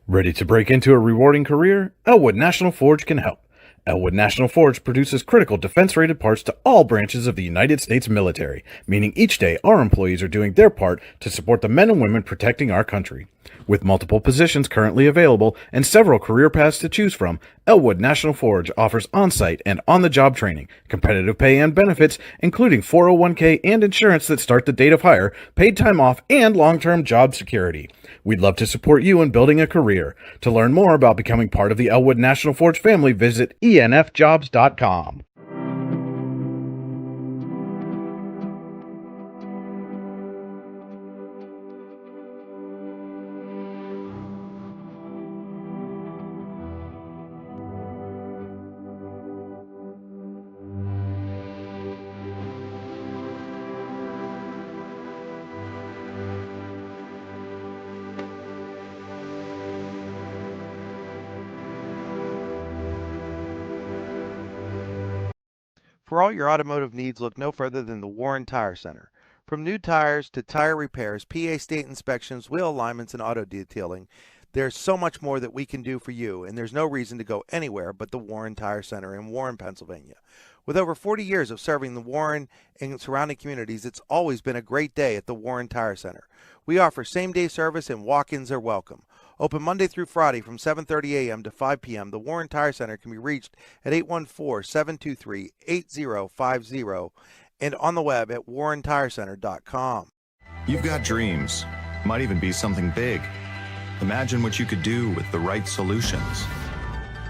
Ready to break into a rewarding career? Elwood National Forge can help. Elwood National Forge produces critical defense-rated parts to all branches of the United States military, meaning each day our employees are doing their part to support the men and women protecting our country. With multiple positions currently available and several career paths to choose from, Elwood National Forge offers on-site and on-the-job training, competitive pay and benefits, including 401k and insurance that start the date of hire, paid time off, and long-term job security. We'd love to support you in building a career. To learn more about becoming part of the Elwood National Forge family, visit enfjobs.com. For all your automotive needs, look no further than the Warren Tire Center. From new tires to tire repairs, PA state inspections, wheel alignments, and auto detailing, there's so much more that we can do for you, and there's no reason to go anywhere but the Warren Tire Center in Warren, Pennsylvania. With over 40 years of serving the Warren and surrounding communities, it's always been a great day at the Warren Tire Center. We offer same-day service and walk-ins are welcome. Open Monday through Friday from 7:30 a.m. to 5 p.m., the Warren Tire Center can be reached at 814-723-8050 and on the web at warrentirecenter.com. You've got dreams, might even be something big. Imagine what you could do with the right solutions,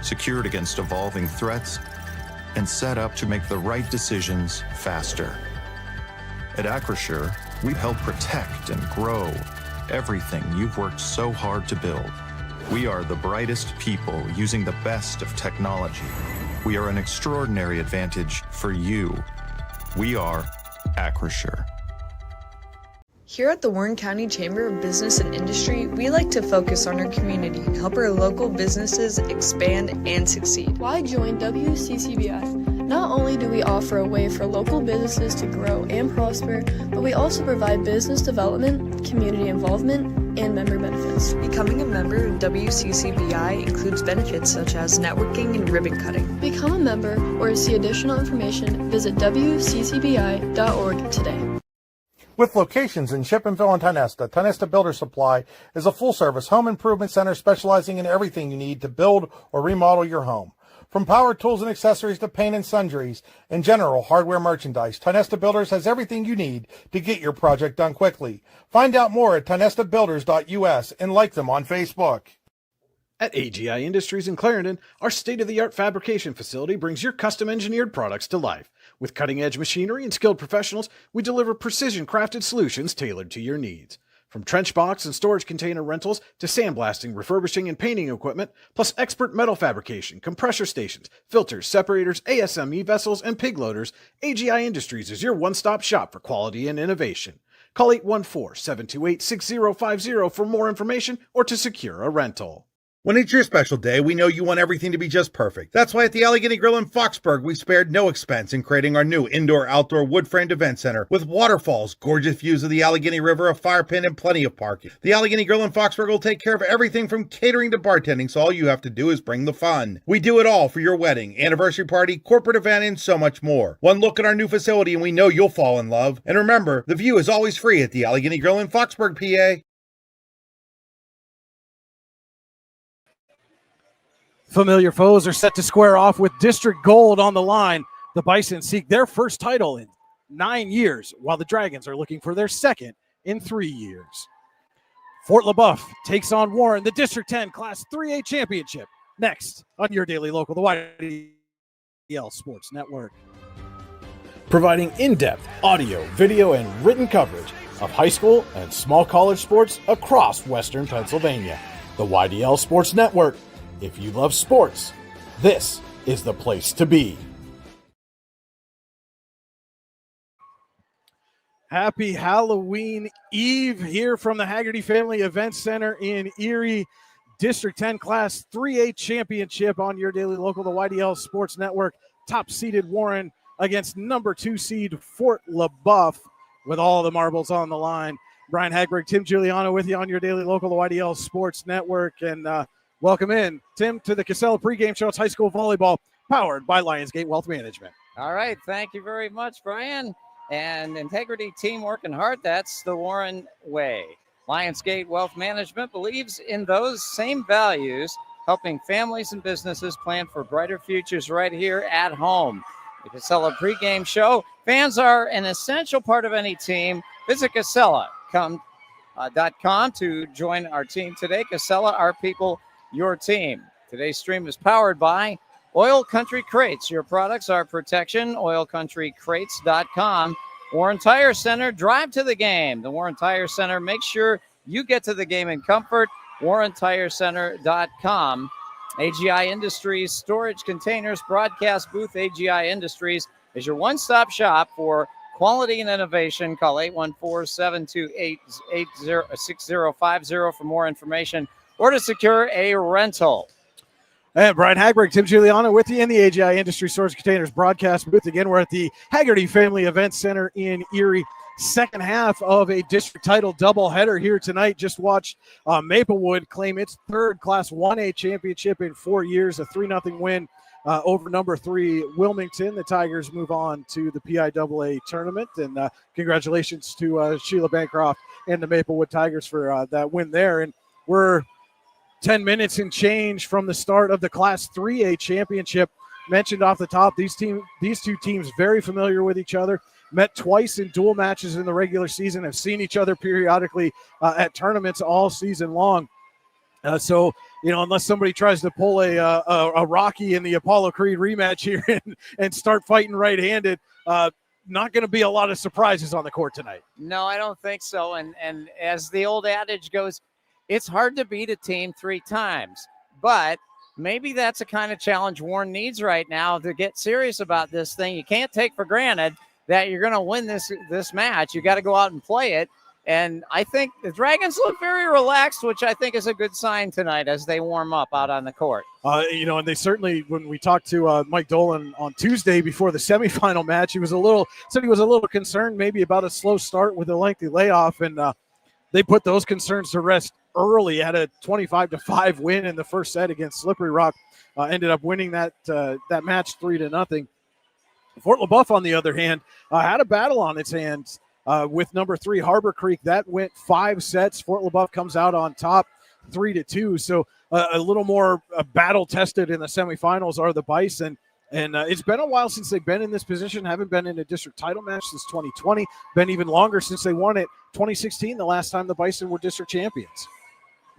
secured against evolving threats, and set up to make the right decisions faster. At Acrisure, we help protect and grow everything you've worked so hard to build. We are the brightest people using the best of technology. We are an extraordinary advantage for you. We are Acrisure. Here at the Warren County Chamber of Business and Industry, we like to focus on our community and help our local businesses expand and succeed. Why join WCCBI? Not only do we offer a way for local businesses to grow and prosper, but we also provide business development, community involvement, and member benefits. Becoming a member of WCCBI includes benefits such as networking and ribbon cutting. Become a member or to see additional information, visit WCCBI.org today. With locations in Shippensville and Tionesta, Tionesta Builder Supply is a full-service home improvement center specializing in everything you need to build or remodel your home. From power tools and accessories to paint and sundries and general hardware merchandise, Tionesta Builders has everything you need to get your project done quickly. Find out more at tionestabuilders.us and like them on Facebook. At AGI Industries in Clarendon, our state-of-the-art fabrication facility brings your custom-engineered products to life. With cutting-edge machinery and skilled professionals, we deliver precision-crafted solutions tailored to your needs. From trench box and storage container rentals to sandblasting, refurbishing, and painting equipment, plus expert metal fabrication, compressor stations, filters, separators, ASME vessels, and pig loaders, AGI Industries is your one-stop shop for quality and innovation. Call 814-728-6050 for more information or to secure a rental. When it's your special day, we know you want everything to be just perfect. That's why at the Allegheny Grill in Foxburg, we spared no expense in creating our new indoor-outdoor wood-framed event center with waterfalls, gorgeous views of the Allegheny River, a fire pit, and plenty of parking. The Allegheny Grill in Foxburg will take care of everything from catering to bartending, so all you have to do is bring the fun. We do it all for your wedding, anniversary party, corporate event, and so much more. One look at our new facility and we know you'll fall in love. And remember, the view is always free at the Allegheny Grill in Foxburg, PA. Familiar foes are set to square off with District Gold on the line. The Bison seek their first title in 9 years, while the Dragons are looking for their second in 3 years. Fort LeBouef takes on Warren, the District 10 Class 3A Championship. Next on your daily local, the YDL Sports Network. Providing in-depth audio, video, and written coverage of high school and small college sports across Western Pennsylvania. The YDL Sports Network. If you love sports, this is the place to be. Happy Halloween Eve here from the Haggerty Family Event Center in Erie. District 10 Class 3A Championship on your daily local, the YDL Sports Network. Top-seeded Warren against number 2 seed Fort LeBouef with all the marbles on the line. Brian Hagberg, Tim Giuliano with you on your daily local YDL Sports Network. And welcome in, Tim, to the Casella pregame show. It's high school volleyball powered by Lionsgate Wealth Management. All right. Thank you very much, Brian. And integrity, teamwork, and heart, that's the Warren way. Lionsgate Wealth Management believes in those same values, helping families and businesses plan for brighter futures right here at home. The Casella pregame show. Fans are an essential part of any team. Visit Casella.com to join our team today. Casella, our people, your team. Today's stream is powered by Oil Country Crates. Your products are protection. OilCountryCrates.com. Warren Tire Center, drive to the game. The Warren Tire Center, make sure you get to the game in comfort. WarrenTireCenter.com. AGI Industries, Storage Containers, Broadcast Booth. AGI Industries is your one-stop shop for quality and innovation. Call 814-728-6050 for more information or to secure a rental. And Brian Hagberg, Tim Giuliano with you in the AGI Industry Storage Containers broadcast booth. Again, we're at the Haggerty Family Event Center in Erie. Second half of a district title doubleheader here tonight. Just watched Maplewood claim its third Class 1A championship in 4 years, a 3-0 win over number 3 Wilmington. The Tigers move on to the PIAA tournament, and congratulations to Sheila Bancroft and the Maplewood Tigers for that win there. And we're 10 minutes and change from the start of the Class 3A championship. Mentioned off the top, these two teams very familiar with each other. Met twice in dual matches in the regular season, have seen each other periodically at tournaments all season long. So, unless somebody tries to pull a Rocky in the Apollo Creed rematch here and start fighting right-handed, not going to be a lot of surprises on the court tonight. No, I don't think so. And as the old adage goes, it's hard to beat a team 3 times. But maybe that's a kind of challenge Warren needs right now to get serious about this thing. You can't take for granted that you're going to win this match. You got to go out and play it. And I think the Dragons look very relaxed, which I think is a good sign tonight as they warm up out on the court. And they certainly, when we talked to Mike Dolan on Tuesday before the semifinal match, he was a little concerned maybe about a slow start with a lengthy layoff. And they put those concerns to rest early. Had a 25-5 win in the first set against Slippery Rock. Ended up winning that match 3-0. Fort LeBouef, on the other hand, had a battle on its hands with number 3 Harbor Creek. That went 5 sets. Fort LeBouef comes out on top 3-2. So a little more battle tested in the semifinals are the Bison. And it's been a while since they've been in this position. Haven't been in a district title match since 2020. Been even longer since they won it 2016, the last time the Bison were district champions.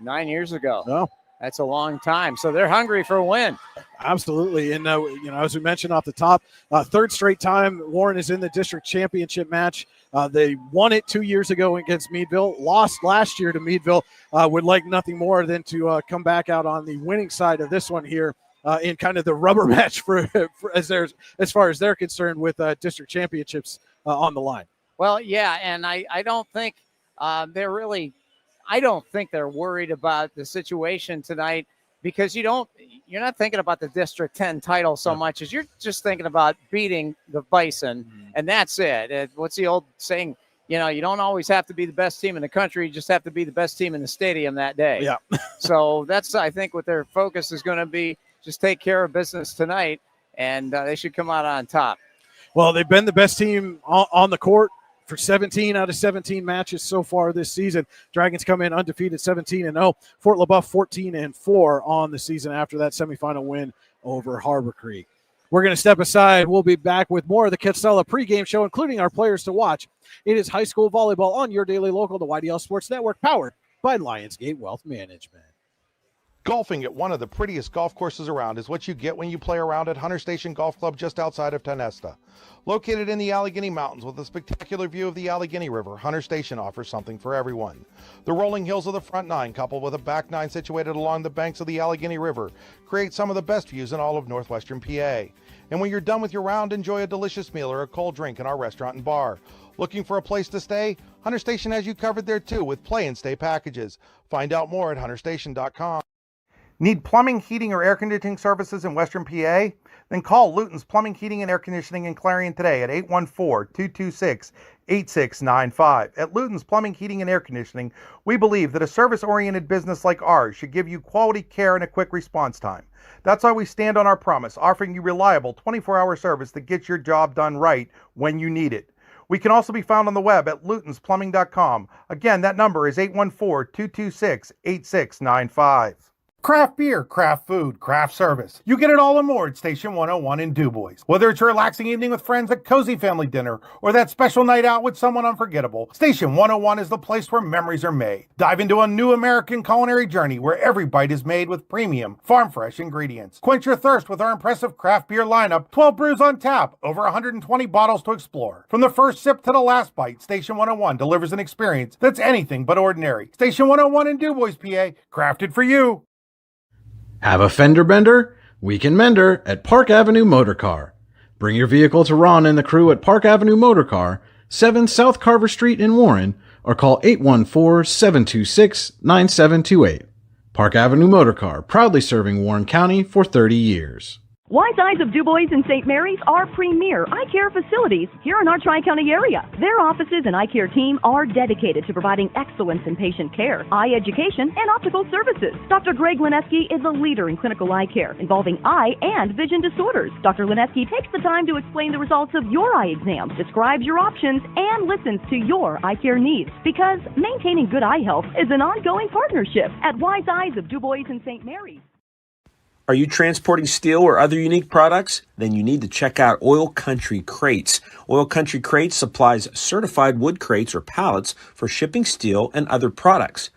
9 years ago. Oh. That's a long time. So they're hungry for a win. Absolutely. And, as we mentioned off the top, third straight time Warren is in the district championship match. They won it 2 years ago against Meadville, lost last year to Meadville. Would like nothing more than to come back out on the winning side of this one here in kind of the rubber match for as far as they're concerned with district championships on the line. Well, yeah, and I don't think I don't think they're worried about the situation tonight because you're not thinking about the District 10 title so much as you're just thinking about beating the Bison, and that's it. What's the old saying? You don't always have to be the best team in the country. You just have to be the best team in the stadium that day. Yeah. So that's, I think, what their focus is going to be. Just take care of business tonight, and they should come out on top. Well, they've been the best team on the court for 17 out of 17 matches so far this season. Dragons come in undefeated 17-0. Fort LeBouef 14-4 on the season after that semifinal win over Harbor Creek. We're going to step aside. We'll be back with more of the Casella pregame show, including our players to watch. It is high school volleyball on your daily local, the YDL Sports Network, powered by Lionsgate Wealth Management. Golfing at one of the prettiest golf courses around is what you get when you play around at Hunter Station Golf Club just outside of Tonesta. Located in the Allegheny Mountains with a spectacular view of the Allegheny River, Hunter Station offers something for everyone. The rolling hills of the front nine, coupled with a back nine situated along the banks of the Allegheny River, create some of the best views in all of northwestern PA. And when you're done with your round, enjoy a delicious meal or a cold drink in our restaurant and bar. Looking for a place to stay? Hunter Station has you covered there too with play and stay packages. Find out more at hunterstation.com. Need plumbing, heating, or air conditioning services in Western PA? Then call Luton's Plumbing, Heating, and Air Conditioning in Clarion today at 814-226-8255 8695. At Luton's Plumbing, Heating, and Air Conditioning, we believe that a service-oriented business like ours should give you quality care and a quick response time. That's why we stand on our promise, offering you reliable 24-hour service that gets your job done right when you need it. We can also be found on the web at lutonsplumbing.com. Again, that number is 814-226-8695. Craft beer, craft food, craft service. You get it all and more at Station 101 in DuBois. Whether it's a relaxing evening with friends at cozy family dinner or that special night out with someone unforgettable, Station 101 is the place where memories are made. Dive into a new American culinary journey where every bite is made with premium, farm-fresh ingredients. Quench your thirst with our impressive craft beer lineup, 12 brews on tap, over 120 bottles to explore. From the first sip to the last bite, Station 101 delivers an experience that's anything but ordinary. Station 101 in DuBois, PA, crafted for you. Have a fender bender? We can mender at Park Avenue Motor Car. Bring your vehicle to Ron and the crew at Park Avenue Motor Car, 7 South Carver Street in Warren, or call 814-726-9728. Park Avenue Motor Car, proudly serving Warren County for 30 years. Wise Eyes of DuBois and St. Mary's are premier eye care facilities here in our Tri-County area. Their offices and eye care team are dedicated to providing excellence in patient care, eye education, and optical services. Dr. Greg Lineski is a leader in clinical eye care involving eye and vision disorders. Dr. Lineski takes the time to explain the results of your eye exam, describes your options, and listens to your eye care needs, because maintaining good eye health is an ongoing partnership at Wise Eyes of DuBois and St. Mary's. Are you transporting steel or other unique products? Then you need to check out Oil Country Crates. Oil Country Crates supplies certified wood crates or pallets for shipping steel and other products.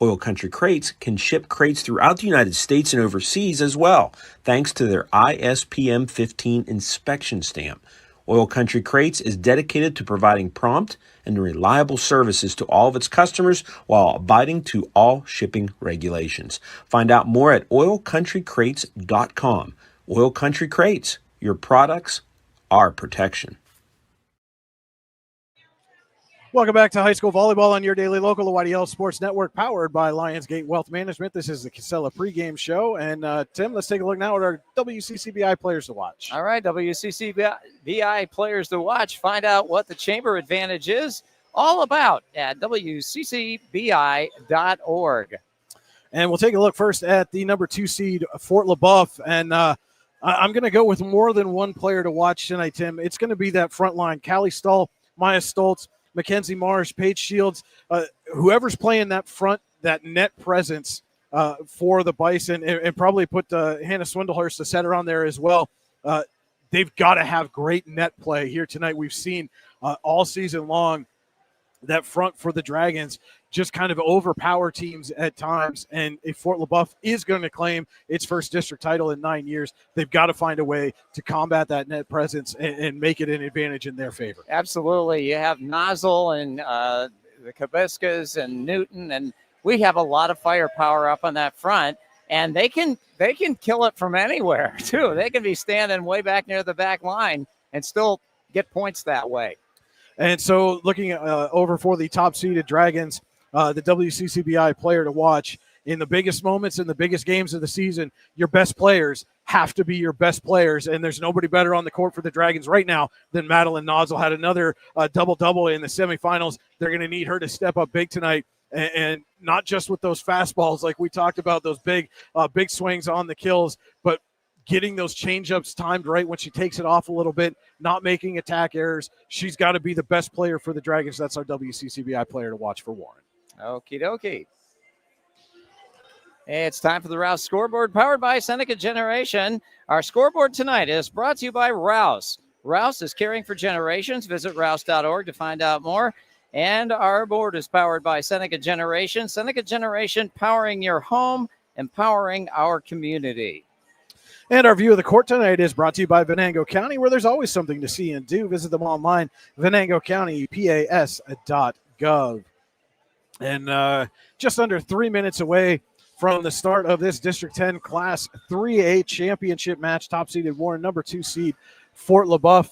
Oil Country Crates can ship crates throughout the United States and overseas as well, thanks to their ISPM 15 inspection stamp. Oil Country Crates is dedicated to providing prompt and reliable services to all of its customers while abiding to all shipping regulations. Find out more at oilcountrycrates.com. Oil Country Crates, your products, our protection. Welcome back to high school volleyball on your daily local, the YDL Sports Network, powered by Lionsgate Wealth Management. This is the Casella pregame show. And, Tim, let's take a look now at our WCCBI players to watch. All right, WCCBI players to watch. Find out what the chamber advantage is all about at WCCBI.org. And we'll take a look first at the number 2 seed, Fort LeBouef. And I'm going to go with more than one player to watch tonight, Tim. It's going to be that front line, Callie Stahl, Maya Stoltz, Mackenzie Marsh, Paige Shields, whoever's playing that front, that net presence for the Bison, and probably put Hannah Swindlehurst, the setter, on there as well. They've got to have great net play here tonight. We've seen all season long that front for the Dragons just kind of overpower teams at times. And if Fort LeBouef is going to claim its first district title in 9 years, they've got to find a way to combat that net presence and make it an advantage in their favor. Absolutely. You have Nozzle and the Kabiskas and Newton, and we have a lot of firepower up on that front. And they can kill it from anywhere, too. They can be standing way back near the back line and still get points that way. And so looking over for the top-seeded Dragons, the WCCBI player to watch in the biggest moments and the biggest games of the season, your best players have to be your best players, and there's nobody better on the court for the Dragons right now than Madeline Nozzle. Had another double-double in the semifinals. They're going to need her to step up big tonight, and not just with those fastballs like we talked about, those big swings on the kills, but getting those change-ups timed right when she takes it off a little bit, not making attack errors. She's got to be the best player for the Dragons. That's our WCCBI player to watch for Warren. Okie dokie. It's time for the Rouse Scoreboard, powered by Seneca Generation. Our scoreboard tonight is brought to you by Rouse. Rouse is caring for generations. Visit rouse.org to find out more. And our board is powered by Seneca Generation. Seneca Generation, powering your home, empowering our community. And our view of the court tonight is brought to you by Venango County, where there's always something to see and do. Visit them online, venangocountypas.gov. And just under 3 minutes away from the start of this District 10 Class 3A championship match, top-seeded Warren, number 2 seed Fort LeBouef.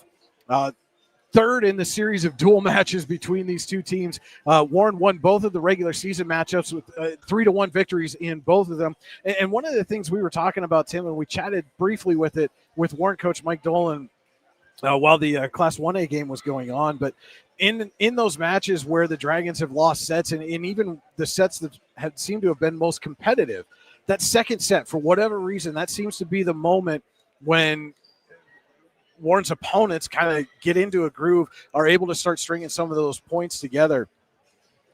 Third in the series of dual matches between these two teams. Warren won both of the regular season matchups with 3-1 victories in both of them. And one of the things we were talking about, Tim, and we chatted briefly with Warren coach Mike Dolan while the Class 1A game was going on. But in those matches where the Dragons have lost sets, and even the sets that have seemed to have been most competitive, that second set, for whatever reason, that seems to be the moment when Warren's opponents kind of get into a groove, are able to start stringing some of those points together.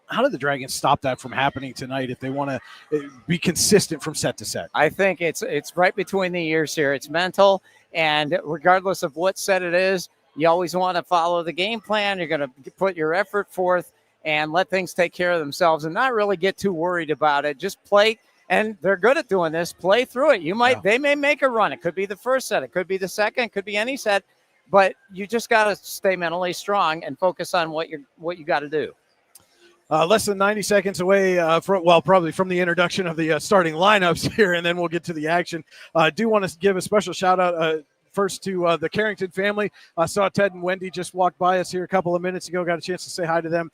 How did the Dragons stop that from happening tonight if they want to be consistent from set to set? I think it's right between the ears here. It's mental, and regardless of what set it is, you always want to follow the game plan. You're going to put your effort forth and let things take care of themselves and not really get too worried about it. Just play, and they're good at doing this. Play through it. They may make a run. It could be the first set. It could be the second. It could be any set, but you just got to stay mentally strong and focus on what you got to do. Less than 90 seconds away probably from the introduction of the starting lineups here, and then we'll get to the action. I do want to give a special shout out first to the Carrington family. I saw Ted and Wendy just walk by us here a couple of minutes ago. Got a chance to say hi to them.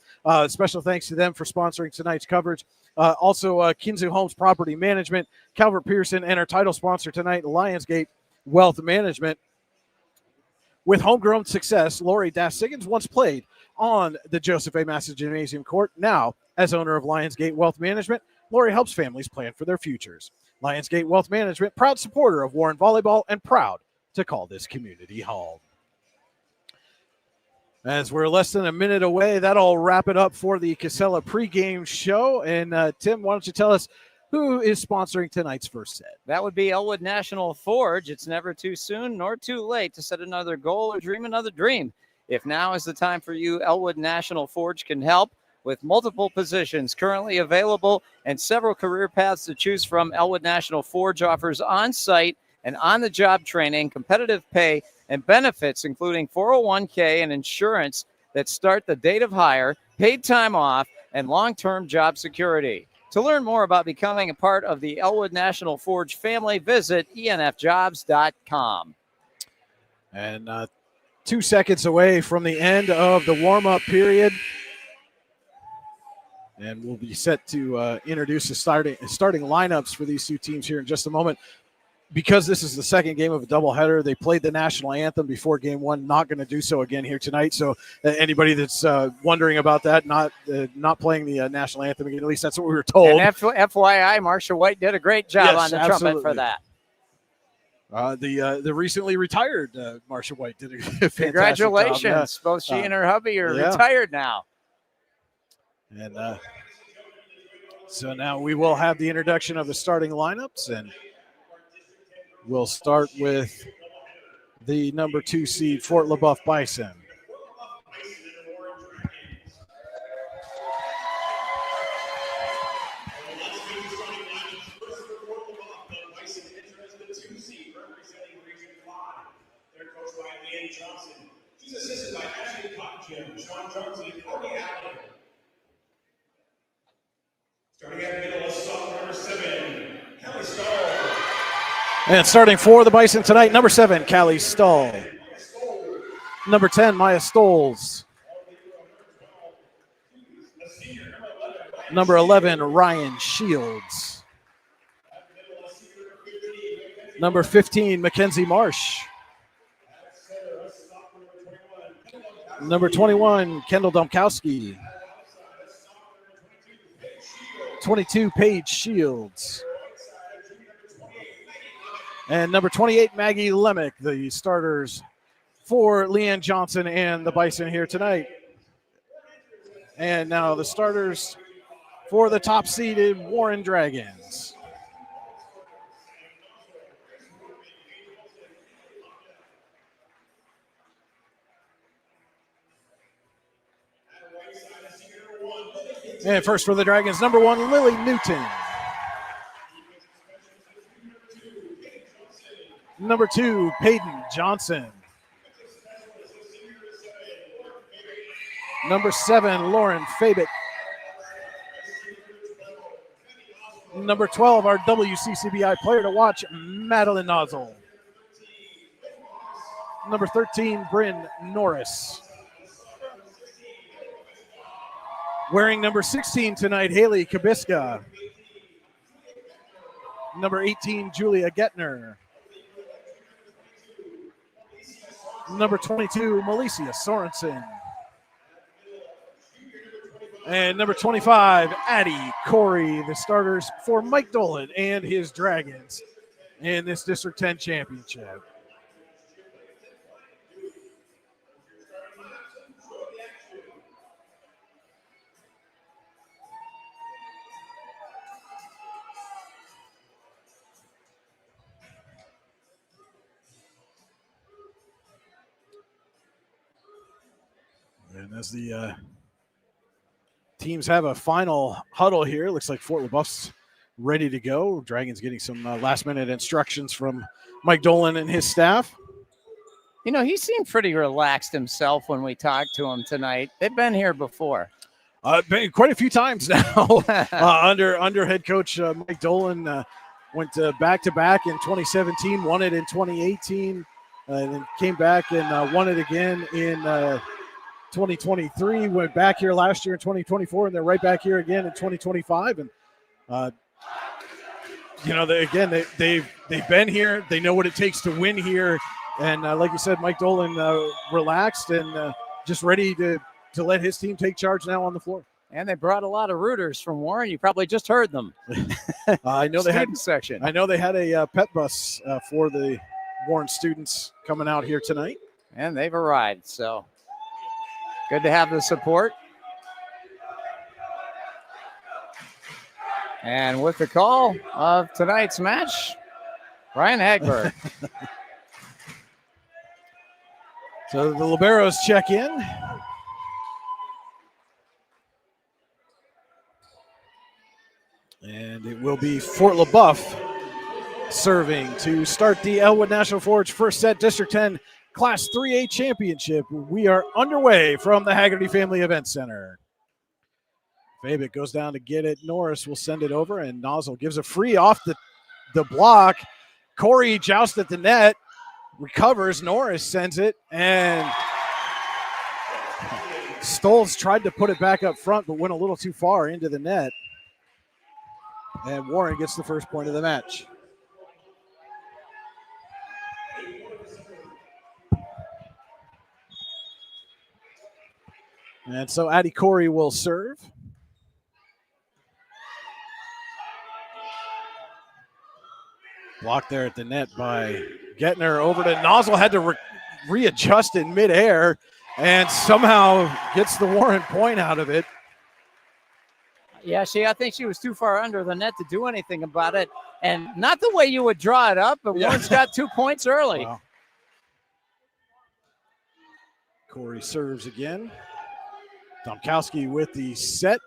Special thanks to them for sponsoring tonight's coverage. Also, Kinzu Homes Property Management, Calvert Pearson, and our title sponsor tonight, Lionsgate Wealth Management. With homegrown success, Lori Dass-Siggins once played on the Joseph A. Massa Gymnasium Court. Now, as owner of Lionsgate Wealth Management, Lori helps families plan for their futures. Lionsgate Wealth Management, proud supporter of Warren Volleyball and proud to call this community home. As we're less than a minute away, that'll wrap it up for the Casella pregame show. And Tim, why don't you tell us who is sponsoring tonight's first set? That would be Elwood National Forge. It's never too soon nor too late to set another goal or dream another dream. If now is the time for you, Elwood National Forge can help. With multiple positions currently available and several career paths to choose from, Elwood National Forge offers on-site and on-the-job training, competitive pay, and benefits, including 401k and insurance that start the date of hire, paid time off, and long-term job security. To learn more about becoming a part of the Elwood National Forge family, visit enfjobs.com. And 2 seconds away from the end of the warm-up period. And we'll be set to introduce the starting lineups for these two teams here in just a moment. Because this is the second game of a doubleheader, they played the national anthem before game one. Not going to do so again here tonight. So anybody that's wondering about that, not playing the national anthem again, at least that's what we were told. And FYI, Marsha White did a great job on the trumpet for that. The recently retired Marsha White did a fantastic Congratulations. job. Both she and her hubby are retired now. And so now we will have the introduction of the starting lineups, and we'll start with the number 2 seed, Fort LeBouef Bison. She's assisted by Ashley Cockjim, Sean Johnson, and Cody Allen. Starting at middle is sophomore number 7, Kelly Stahl. And starting for the Bison tonight, number 7, Callie Stahl. Number 10, Maya Stoles. Number 11, Ryan Shields. Number 15, Mackenzie Marsh. Number 21, Kendall Domkowski. 22, Paige Shields. And number 28, Maggie Lemick, the starters for Leanne Johnson and the Bison here tonight. And now the starters for the top-seeded Warren Dragons. And first for the Dragons, number 1, Lily Newton. Number 2, Peyton Johnson. Number 7, Lauren Fabick. Number 12, our WCCBI player to watch, Madeline Nozzle. Number 13, Bryn Norris. Wearing number 16 tonight, Haley Kabiska. Number 18, Julia Getner. number 22, Melissa Sorensen. And number 25, Addie Corey, the starters for Mike Dolan and his Dragons in this District 10 championship. And as the teams have a final huddle here, looks like Fort LeBoeuf's ready to go. Dragons getting some last-minute instructions from Mike Dolan and his staff. You know, he seemed pretty relaxed himself when we talked to him tonight. They've been here before. Been quite a few times now under head coach Mike Dolan. Went back-to-back in 2017, won it in 2018, and then came back and won it again in 2023. Went back here last year in 2024, and they're right back here again in 2025. And you know, they've been here. They know what it takes to win here. And like you said, Mike Dolan relaxed and just ready to let his team take charge now on the floor. And they brought a lot of rooters from Warren. You probably just heard them. I know they had section. I know they had a pet bus for the Warren students coming out here tonight, and they've arrived. So good to have the support. And with the call of tonight's match, Brian Hagberg. So the Liberos check in. And it will be Fort LeBoeuf serving to start the Elwood National Forge first set District 10 Class 3A Championship. We are underway from the Haggerty Family Event Center. Fabic goes down to get it. Norris will send it over, and Nozzle gives a free off the block. Corey jousts at the net, recovers. Norris sends it, and Stolz tried to put it back up front, but went a little too far into the net. And Warren gets the first point of the match. And so Addie Corey will serve. Blocked there at the net by Gettner. Over to Nozzle. Had to readjust in midair and somehow gets the Warren point out of it. Yeah, I think she was too far under the net to do anything about it. And not the way you would draw it up, but Warren's got 2 points early. Wow. Corey serves again. Domkowski with the set.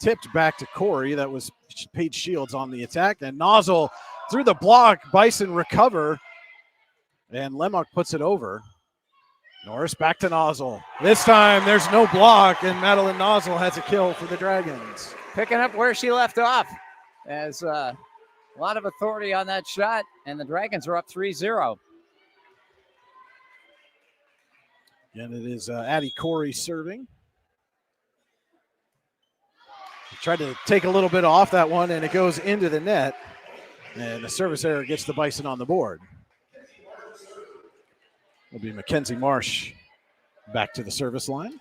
Tipped back to Corey. That was Paige Shields on the attack. And Nozzle through the block. Bison recover. And Lemok puts it over. Norris back to Nozzle. This time there's no block, and Madeline Nozzle has a kill for the Dragons. Picking up where she left off. As a lot of authority on that shot, and the Dragons are up 3-0. And it is Addie Corey serving. He tried to take a little bit off that one, and it goes into the net. And the service error gets the Bison on the board. It'll be Mackenzie Marsh back to the service line.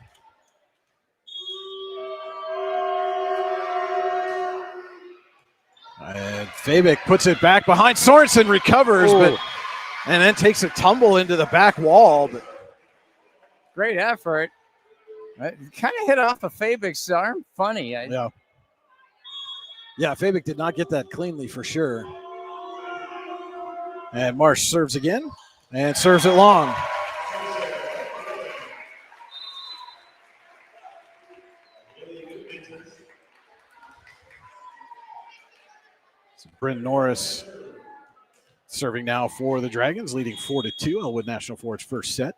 And Fabic puts it back behind. Sorensen recovers, and then takes a tumble into the back wall. But great effort. It kind of hit off of Fabic's arm. Funny. Yeah, Fabic did not get that cleanly for sure. And Marsh serves again and serves it long. So Bryn Norris serving now for the Dragons, leading 4-2. Elwood National Forge first set.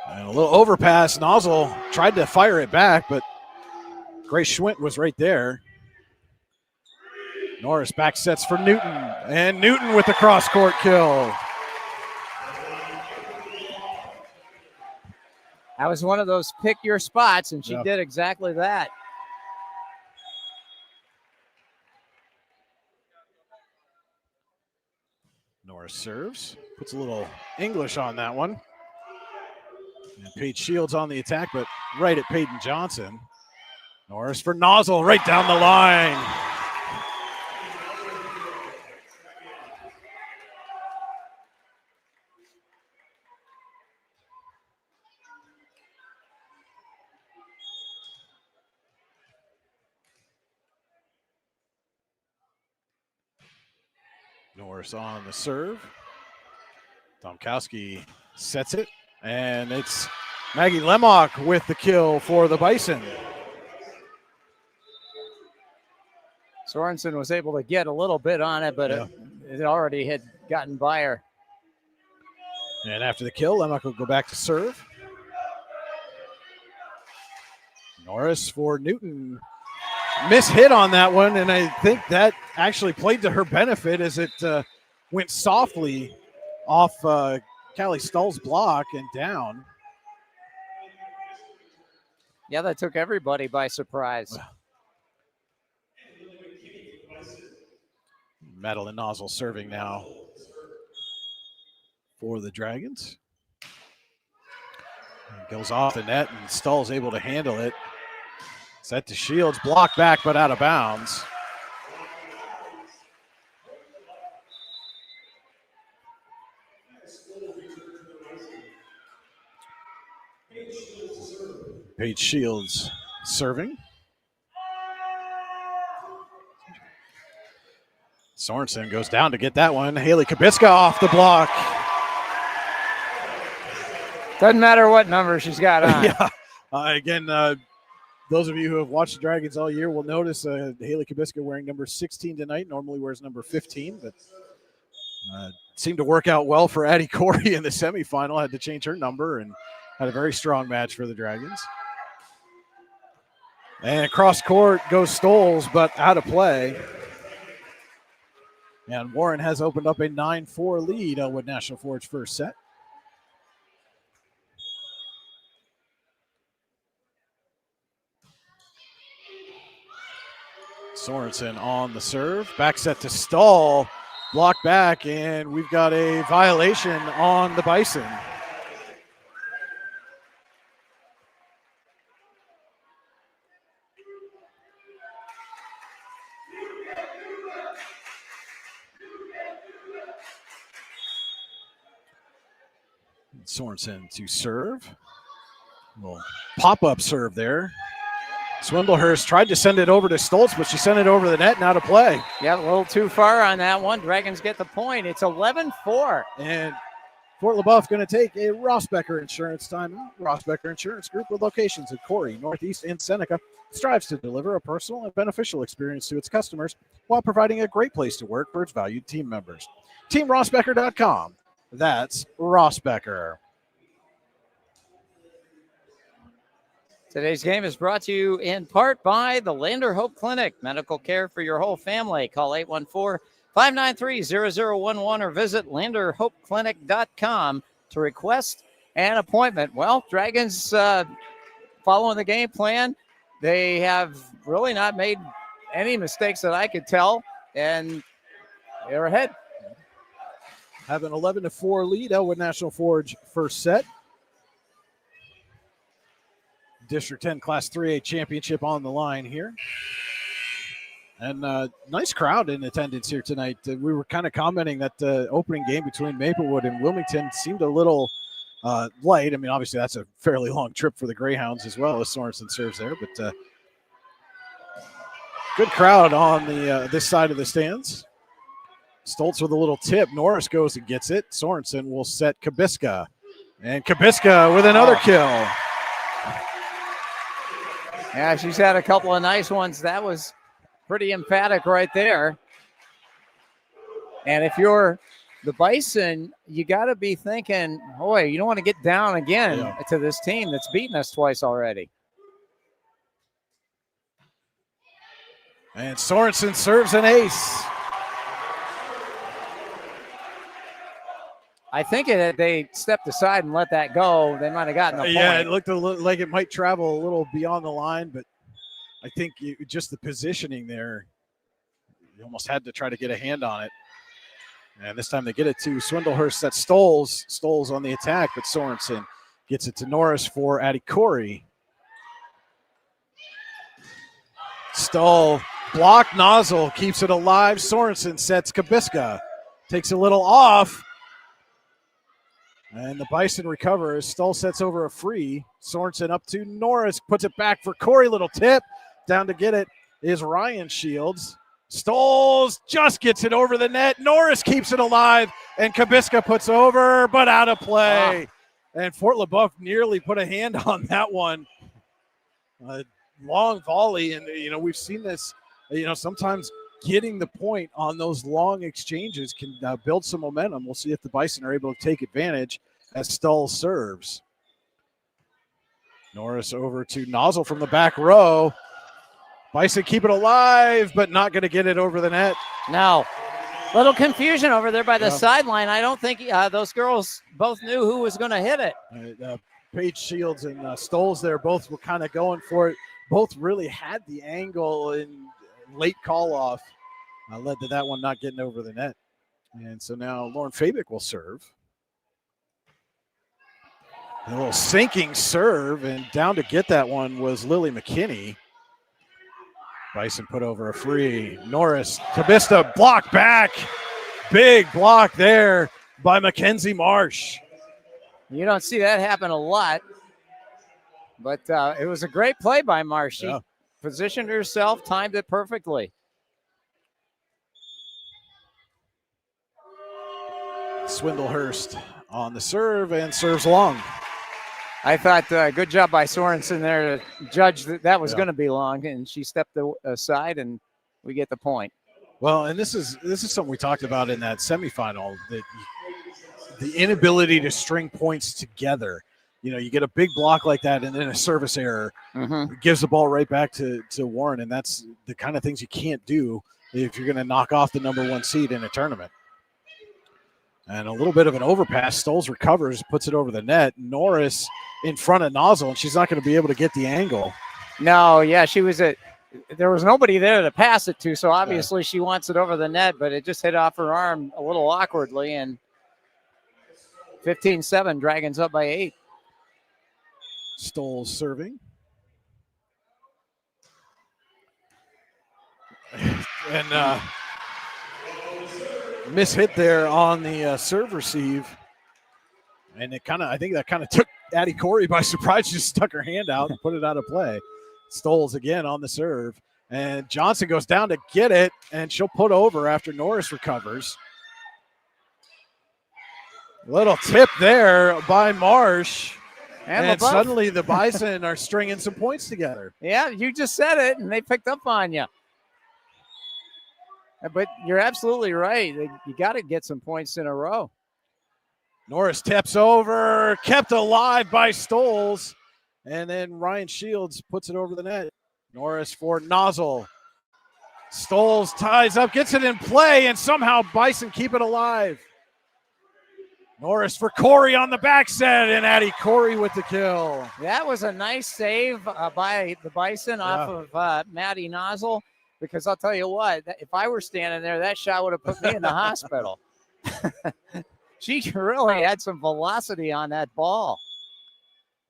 And a little overpass. Nozzle tried to fire it back, but Grace Schwint was right there. Norris back sets for Newton, and Newton with the cross-court kill. That was one of those pick your spots, and she did exactly that. Norris serves, puts a little English on that one. And Paige Shields on the attack, but right at Peyton Johnson. Norris for Nozzle, right down the line. Norris on the serve. Domkowski sets it, and it's Maggie Lemock with the kill for the Bison. Sorensen was able to get a little bit on it, but it already had gotten by her. And after the kill, Lemock will go back to serve. Norris for Newton. Mishit on that one, and I think that actually played to her benefit as it went softly off Callie Stull's block and down. Yeah, that took everybody by surprise. Madeline Nozzle serving now for the Dragons. It goes off the net, and Stull's able to handle it. Set to Shields, blocked back but out of bounds. Paige Shields serving. Sorensen goes down to get that one. Haley Kubiska off the block. Doesn't matter what number she's got on. Yeah. Again, those of you who have watched the Dragons all year will notice Haley Kubiska wearing number 16 tonight. Normally wears number 15, but seemed to work out well for Addie Corey in the semifinal. Had to change her number and had a very strong match for the Dragons. And across court goes Stoles, but out of play. And Warren has opened up a 9-4 lead with National Forge first set. Sorensen on the serve. Back set to Stull. Block back, and we've got a violation on the Bison. Sorensen to serve. Little pop-up serve there. Swindlehurst tried to send it over to Stoltz, but she sent it over the net and out of play. Yeah, a little too far on that one. Dragons get the point. It's 11-4. And Fort LeBouef going to take a Rossbecker Insurance timeout. Rossbecker Insurance Group with locations in Corey, Northeast, and Seneca strives to deliver a personal and beneficial experience to its customers while providing a great place to work for its valued team members. TeamRossbecker.com. That's Rossbecker. Today's game is brought to you in part by the Lander Hope Clinic. Medical care for your whole family. Call 814-593-0011 or visit LanderHopeClinic.com to request an appointment. Well, Dragons following the game plan. They have really not made any mistakes that I could tell, and they're ahead. Have an 11-4 lead. Elwood National Forge first set. District 10 Class 3A Championship on the line here. And nice crowd in attendance here tonight. We were kind of commenting that the opening game between Maplewood and Wilmington seemed a little light. I mean, obviously that's a fairly long trip for the Greyhounds as well as Sorensen serves there. But good crowd on the this side of the stands. Stoltz with a little tip. Norris goes and gets it. Sorensen will set Kubiska. And Kubiska with another kill. Yeah, she's had a couple of nice ones. That was pretty emphatic right there. And if you're the Bison, you got to be thinking, boy, you don't want to get down again to this team that's beaten us twice already. And Sorensen serves an ace. I think they stepped aside and let that go. They might have gotten a point. Yeah, it looked like it might travel a little beyond the line, but I think just the positioning there, you almost had to try to get a hand on it. And this time they get it to Swindlehurst. That's Stoles. Stoles on the attack, but Sorensen gets it to Norris for Addie Corey. Stoll, block, Nozzle keeps it alive. Sorensen sets Kabiska. Takes a little off. And the Bison recovers. Stoll sets over a free. Sorensen up to Norris. Puts it back for Corey. Little tip. Down to get it is Ryan Shields. Stoles just gets it over the net. Norris keeps it alive. And Kabiska puts over, but out of play. And Fort LeBouef nearly put a hand on that one. Long volley. And, we've seen this, sometimes getting the point on those long exchanges can build some momentum. We'll see if the Bison are able to take advantage as Stoll serves. Norris over to Nozzle from the back row. Bison keep it alive, but not going to get it over the net. No. Little confusion over there by the sideline. I don't think those girls both knew who was going to hit it. Paige Shields and Stoles there both were kind of going for it. Both really had the angle and late call off led to that one not getting over the net. And so now Lauren Fabic will serve. A little sinking serve, and down to get that one was Lily McKinney. Bison put over a free. Norris, Kabista, block back. Big block there by Mackenzie Marsh. You don't see that happen a lot, but it was a great play by Marsh. She positioned herself, timed it perfectly. Swindlehurst on the serve and serves long. I thought good job by Sorensen there to judge that was going to be long, and she stepped aside, and we get the point. Well, and this is something we talked about in that semifinal, that the inability to string points together. You get a big block like that, and then a service error gives the ball right back to Warren, and that's the kind of things you can't do if you're going to knock off the number 1 seed in a tournament. And a little bit of an overpass. Stoles recovers, puts it over the net. Norris in front of Nozzle, and she's not going to be able to get the angle. No, there was nobody there to pass it to, so obviously she wants it over the net, but it just hit off her arm a little awkwardly, and 15-7, Dragons up by 8. Stoles serving. And miss hit there on the serve receive. And I think that kind of took Addie Corey by surprise. She just stuck her hand out and put it out of play. Stoles again on the serve. And Johnson goes down to get it, and she'll put over after Norris recovers. Little tip there by Marsh. And suddenly the Bison are stringing some points together. Yeah, you just said it, and they picked up on you. But you're absolutely right. You got to get some points in a row. Norris taps over, kept alive by Stoles. And then Ryan Shields puts it over the net. Norris for Nozzle. Stoles ties up, gets it in play, and somehow Bison keep it alive. Norris for Corey on the back set, and Addie Corey with the kill. That was a nice save by the Bison off of Maddie Nozzle. Because I'll tell you what, if I were standing there, that shot would have put me in the hospital. She really had some velocity on that ball.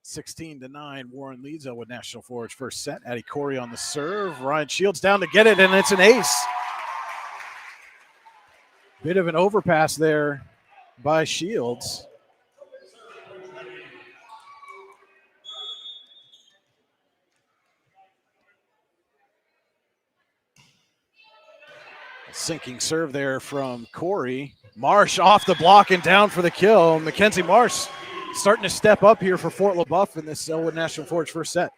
16-9, Warren leads Elwood National Forge first set. Addie Corey on the serve. Ryan Shields down to get it, and it's an ace. Bit of an overpass there by Shields. Sinking serve there from Corey. Marsh off the block and down for the kill. Mackenzie Marsh starting to step up here for Fort LeBouef in this Elwood National Forge first set.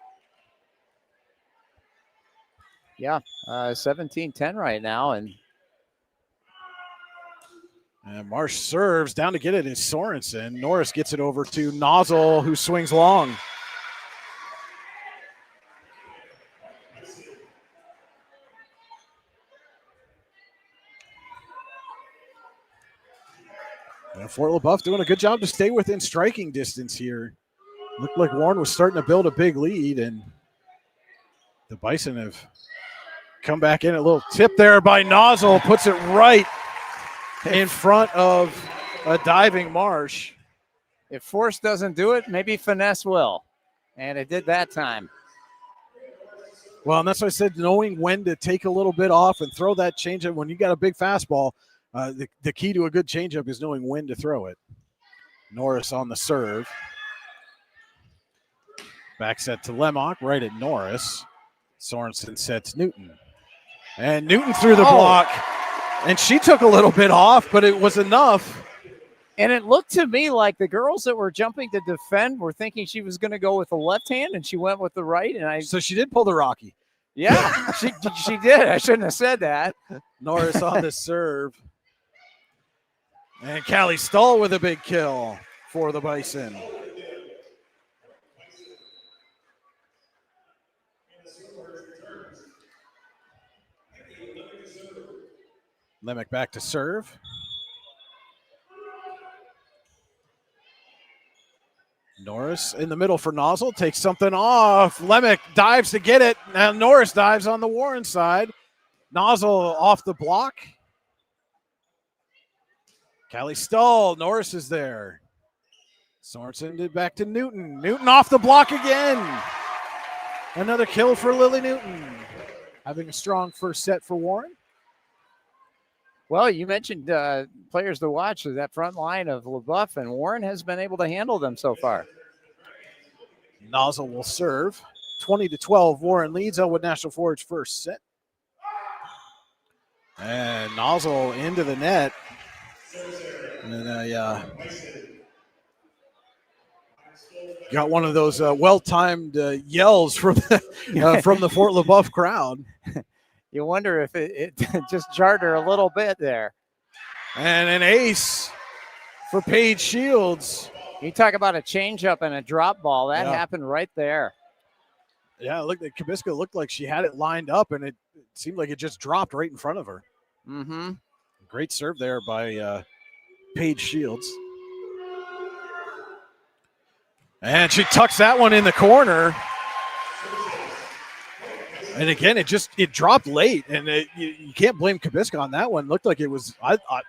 Yeah, 17-10 right now. And Marsh serves. Down to get it is Sorensen. Norris gets it over to Nozzle, who swings long. And Fort LeBouef doing a good job to stay within striking distance here. Looked like Warren was starting to build a big lead, and the Bison have come back in. A little tip there by Nozzle, puts it right in front of a diving Marsh. If force doesn't do it, maybe finesse will. And it did that time. Well, and that's why I said knowing when to take a little bit off and throw that changeup. When you got a big fastball, the key to a good changeup is knowing when to throw it. Norris on the serve. Back set to Lemock, right at Norris. Sorensen sets Newton. And Newton threw the block. And she took a little bit off, but it was enough. And it looked to me like the girls that were jumping to defend were thinking she was going to go with the left hand, and she went with the right. And so she did pull the Rocky. Yeah, she did. I shouldn't have said that. Norris on the serve. And Callie Stull with a big kill for the Bison. Lemick back to serve. Norris in the middle for Nozzle, takes something off. Lemick dives to get it. Now Norris dives on the Warren side. Nozzle off the block. Callie Stull, Norris is there. Sorensen did back to Newton. Newton off the block again. Another kill for Lily Newton. Having a strong first set for Warren. Well, you mentioned players to watch. That front line of LeBouef and Warren has been able to handle them so far. Nozzle will serve. 20-12, Warren leads Elwood National Forge first set. And Nozzle into the net. And then got one of those well-timed yells from the Fort LeBouef crowd. You wonder if it just jarred her a little bit there. And an ace for Paige Shields. You talk about a changeup and a drop ball. That happened right there. Yeah, look, Kubiska looked like she had it lined up, and it seemed like it just dropped right in front of her. Mm-hmm. Great serve there by Paige Shields. And she tucks that one in the corner. And again, it dropped late, and you can't blame Kubiska on that one. Looked like it was,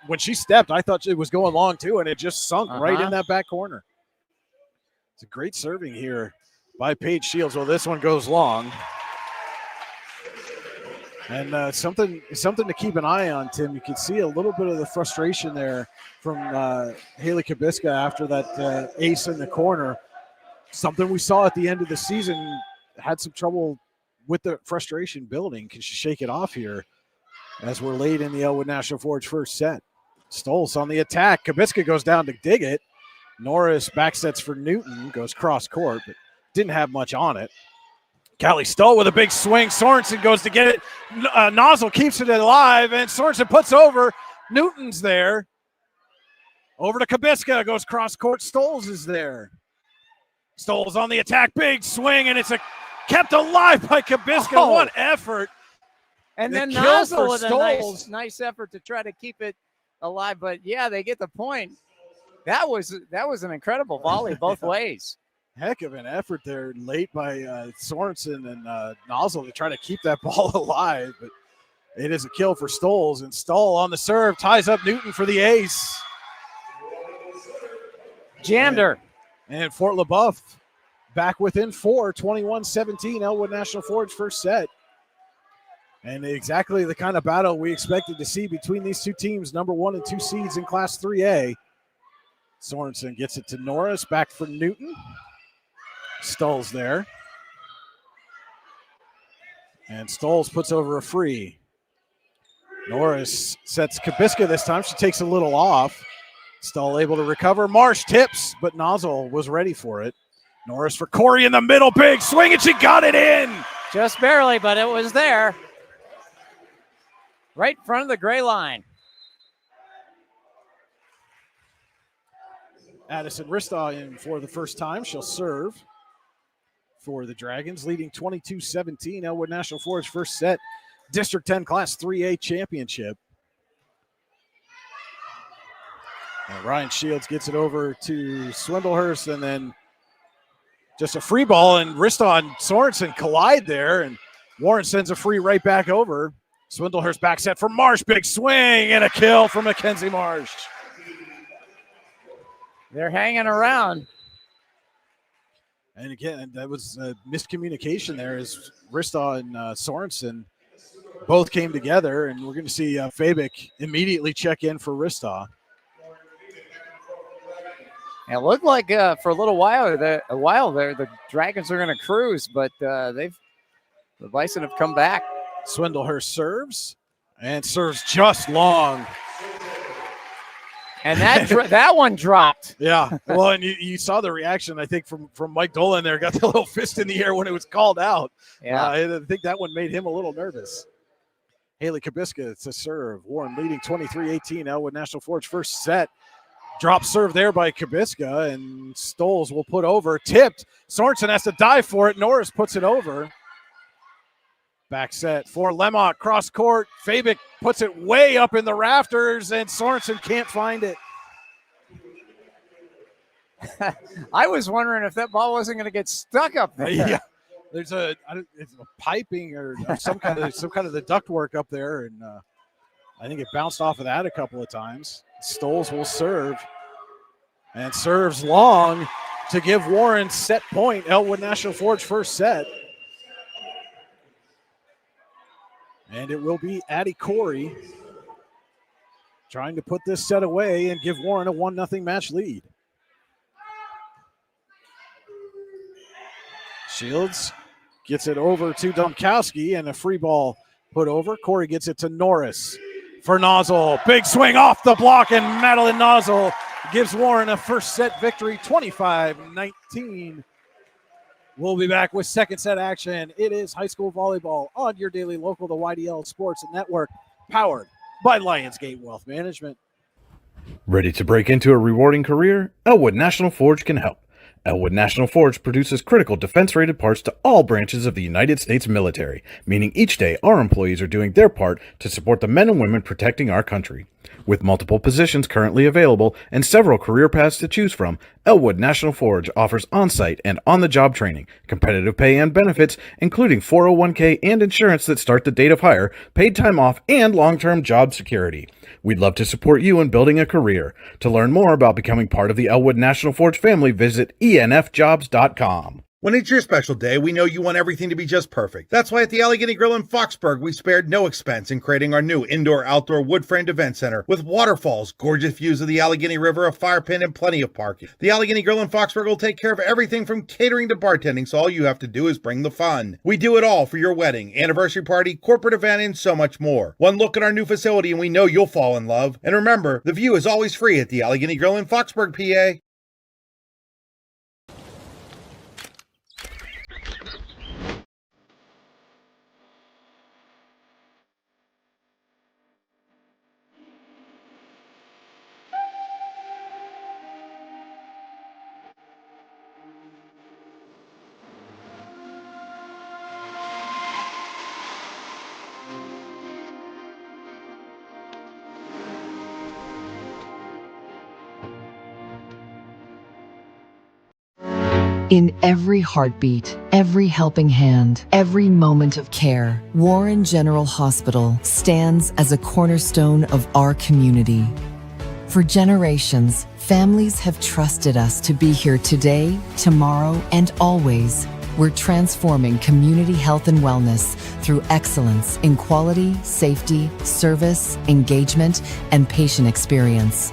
when she stepped, I thought it was going long too, and it just sunk right in that back corner. It's a great serving here by Paige Shields. Well, this one goes long. And something to keep an eye on, Tim. You can see a little bit of the frustration there from Haley Kubiska after that ace in the corner. Something we saw at the end of the season, had some trouble with the frustration building. Can she shake it off here as we're late in the Elwood National Forge first set? Stolz on the attack. Kubiska goes down to dig it. Norris back sets for Newton, goes cross court, but didn't have much on it. Callie Stull with a big swing. Sorensen goes to get it. Nozzle keeps it alive, and Sorensen puts over. Newton's there. Over to Kubiska, goes cross court. Stolz is there. Stolz on the attack, big swing, and it's kept alive by Kubiska. Oh. What effort. And then kill Nozzle for with Stolz. a nice effort to try to keep it alive. But, yeah, they get the point. That was an incredible volley both ways. Heck of an effort there late by Sorensen and Nozzle to try to keep that ball alive. But it is a kill for Stolz. And Stull on the serve ties up Newton for the ace. Jammed her. And Fort LeBouef back within 4, 21-17, Elwood National Forge first set. And exactly the kind of battle we expected to see between these two teams, number 1 and 2 seeds in Class 3A. Sorensen gets it to Norris, back for Newton. Stolz there. And Stolz puts over a free. Norris sets Kubiska this time. She takes a little off. Stull able to recover. Marsh tips, but Nozzle was ready for it. Norris for Corey in the middle. Big swing, and she got it in. Just barely, but it was there. Right in front of the gray line. Addison Ristaw in for the first time. She'll serve for the Dragons, leading 22-17. Elwood National Forge first set. District 10 Class 3A championship. And Ryan Shields gets it over to Swindlehurst, and then just a free ball, and Ristaw and Sorensen collide there, and Warren sends a free right back over. Swindlehurst back set for Marsh. Big swing and a kill for Mackenzie Marsh. They're hanging around. And again, that was a miscommunication there as Ristaw and Sorensen both came together, and we're going to see Fabic immediately check in for Ristaw. It looked like for a little while there, the Dragons are going to cruise, but the Bison have come back. Swindlehurst serves and serves just long. And that one dropped. Yeah. Well, and you saw the reaction, I think, from Mike Dolan there. Got the little fist in the air when it was called out. Yeah. I think that one made him a little nervous. Haley Kabiska to serve. Warren leading 23-18. Elwood National Forge first set. Drop serve there by Kabiska, and Stoles will put over. Tipped. Sorensen has to dive for it. Norris puts it over. Back set for Lemont, cross court. Fabic puts it way up in the rafters, and Sorensen can't find it. I was wondering if that ball wasn't going to get stuck up there. Yeah, there's it's a piping or some kind of the ductwork up there, and I think it bounced off of that a couple of times. Stoles will serve, and serves long to give Warren set point. Elwood National Forge first set. And it will be Addie Corey trying to put this set away and give Warren a 1-0 match lead. Shields gets it over to Domkowski, and a free ball put over. Corey gets it to Norris for Nozzle. Big swing off the block, and Madeline Nozzle gives Warren a first set victory, 25-19. We'll be back with second set action. It is high school volleyball on your daily local, the YDL Sports Network, powered by Lionsgate Wealth Management. Ready to break into a rewarding career? Elwood National Forge can help. Elwood National Forge produces critical defense-rated parts to all branches of the United States military, meaning each day our employees are doing their part to support the men and women protecting our country. With multiple positions currently available and several career paths to choose from, Elwood National Forge offers on-site and on-the-job training, competitive pay and benefits, including 401k and insurance that start the date of hire, paid time off, and long-term job security. We'd love to support you in building a career. To learn more about becoming part of the Elwood National Forge family, visit enfjobs.com. When it's your special day, we know you want everything to be just perfect. That's why at the Allegheny Grill in Foxburg, we spared no expense in creating our new indoor-outdoor wood-framed event center with waterfalls, gorgeous views of the Allegheny River, a fire pit, and plenty of parking. The Allegheny Grill in Foxburg will take care of everything from catering to bartending, so all you have to do is bring the fun. We do it all for your wedding, anniversary party, corporate event, and so much more. One look at our new facility and we know you'll fall in love. And remember, the view is always free at the Allegheny Grill in Foxburg, PA. In every heartbeat, every helping hand, every moment of care, Warren General Hospital stands as a cornerstone of our community. For generations, families have trusted us to be here today, tomorrow, and always. We're transforming community health and wellness through excellence in quality, safety, service, engagement, and patient experience.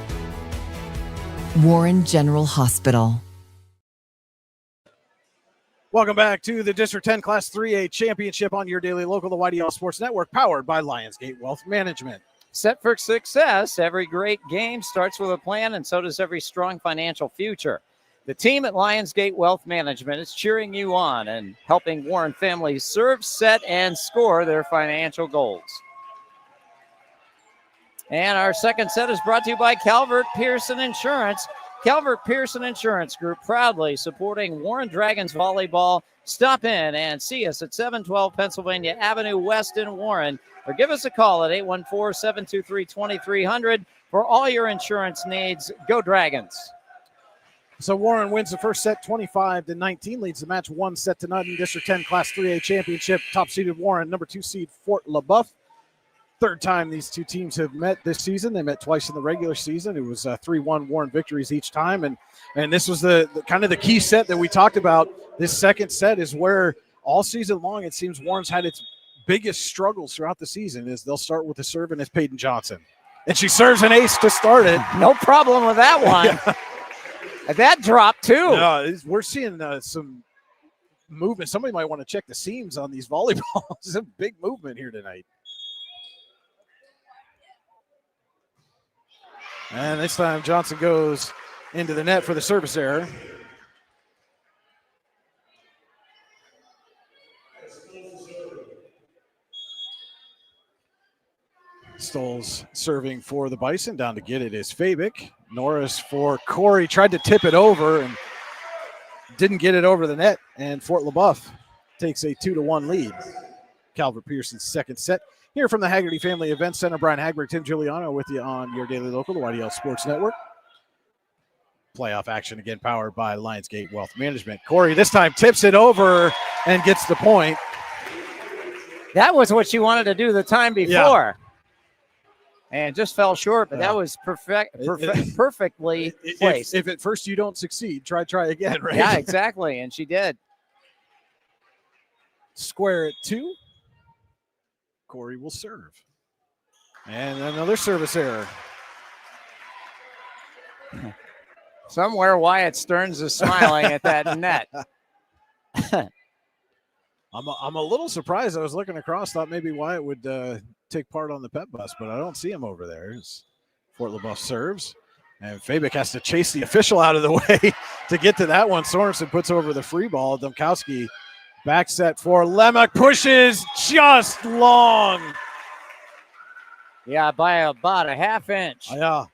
Warren General Hospital. Welcome back to the District 10 Class 3A Championship on your daily local, the YDL Sports Network, powered by Lionsgate Wealth Management. Set for success. Every great game starts with a plan, and so does every strong financial future. The team at Lionsgate Wealth Management is cheering you on and helping Warren families serve, set, and score their financial goals. And our second set is brought to you by Calvert Pearson Insurance. Calvert Pearson Insurance Group, proudly supporting Warren Dragons volleyball. Stop in and see us at 712 Pennsylvania Avenue West in Warren, or give us a call at 814-723-2300 for all your insurance needs. Go Dragons. So Warren wins the first set 25-19, leads the match 1-0 in District 10 Class 3A Championship. Top seeded Warren, number 2 seed Fort LeBouef. third time these two teams have met this season. They met twice in the regular season. It was 3-1 Warren victories each time, and this was the kind of the key set that we talked about. This second set is where all season long it seems Warren's had its biggest struggles throughout the season. Is they'll start with the serve, and it's Peyton Johnson, and she serves an ace to start it. No problem with that one. Yeah. That dropped too. We're seeing some movement. Somebody might want to check the seams on these volleyballs. It's a big movement here tonight. And this time Johnson goes into the net for the service error. Stoles serving for the Bison. Down to get it is Fabic. Norris for Corey. Tried to tip it over and didn't get it over the net. And Fort LeBouef takes a 2-1 lead. Calvert Pearson's second set. Here from the Haggerty Family Event Center, Brian Hagberg, Tim Giuliano with you on your daily local, the YDL Sports Network. Playoff action again powered by Lionsgate Wealth Management. Corey this time tips it over and gets the point. That was what she wanted to do the time before. Yeah. And just fell short, but that was perfectly placed. If at first you don't succeed, try again, right? Yeah, exactly, and she did. Square at 2. Corey will serve. And another service error. Somewhere Wyatt Stearns is smiling at that net. I'm a little surprised. I was looking across, thought maybe Wyatt would take part on the pep bus, but I don't see him over there. Fort LeBouef serves, and Fabic has to chase the official out of the way to get to that one. Sorensen puts over the free ball. Domkowski back set for Lemak, pushes just long. Yeah, by about a half inch. Yeah.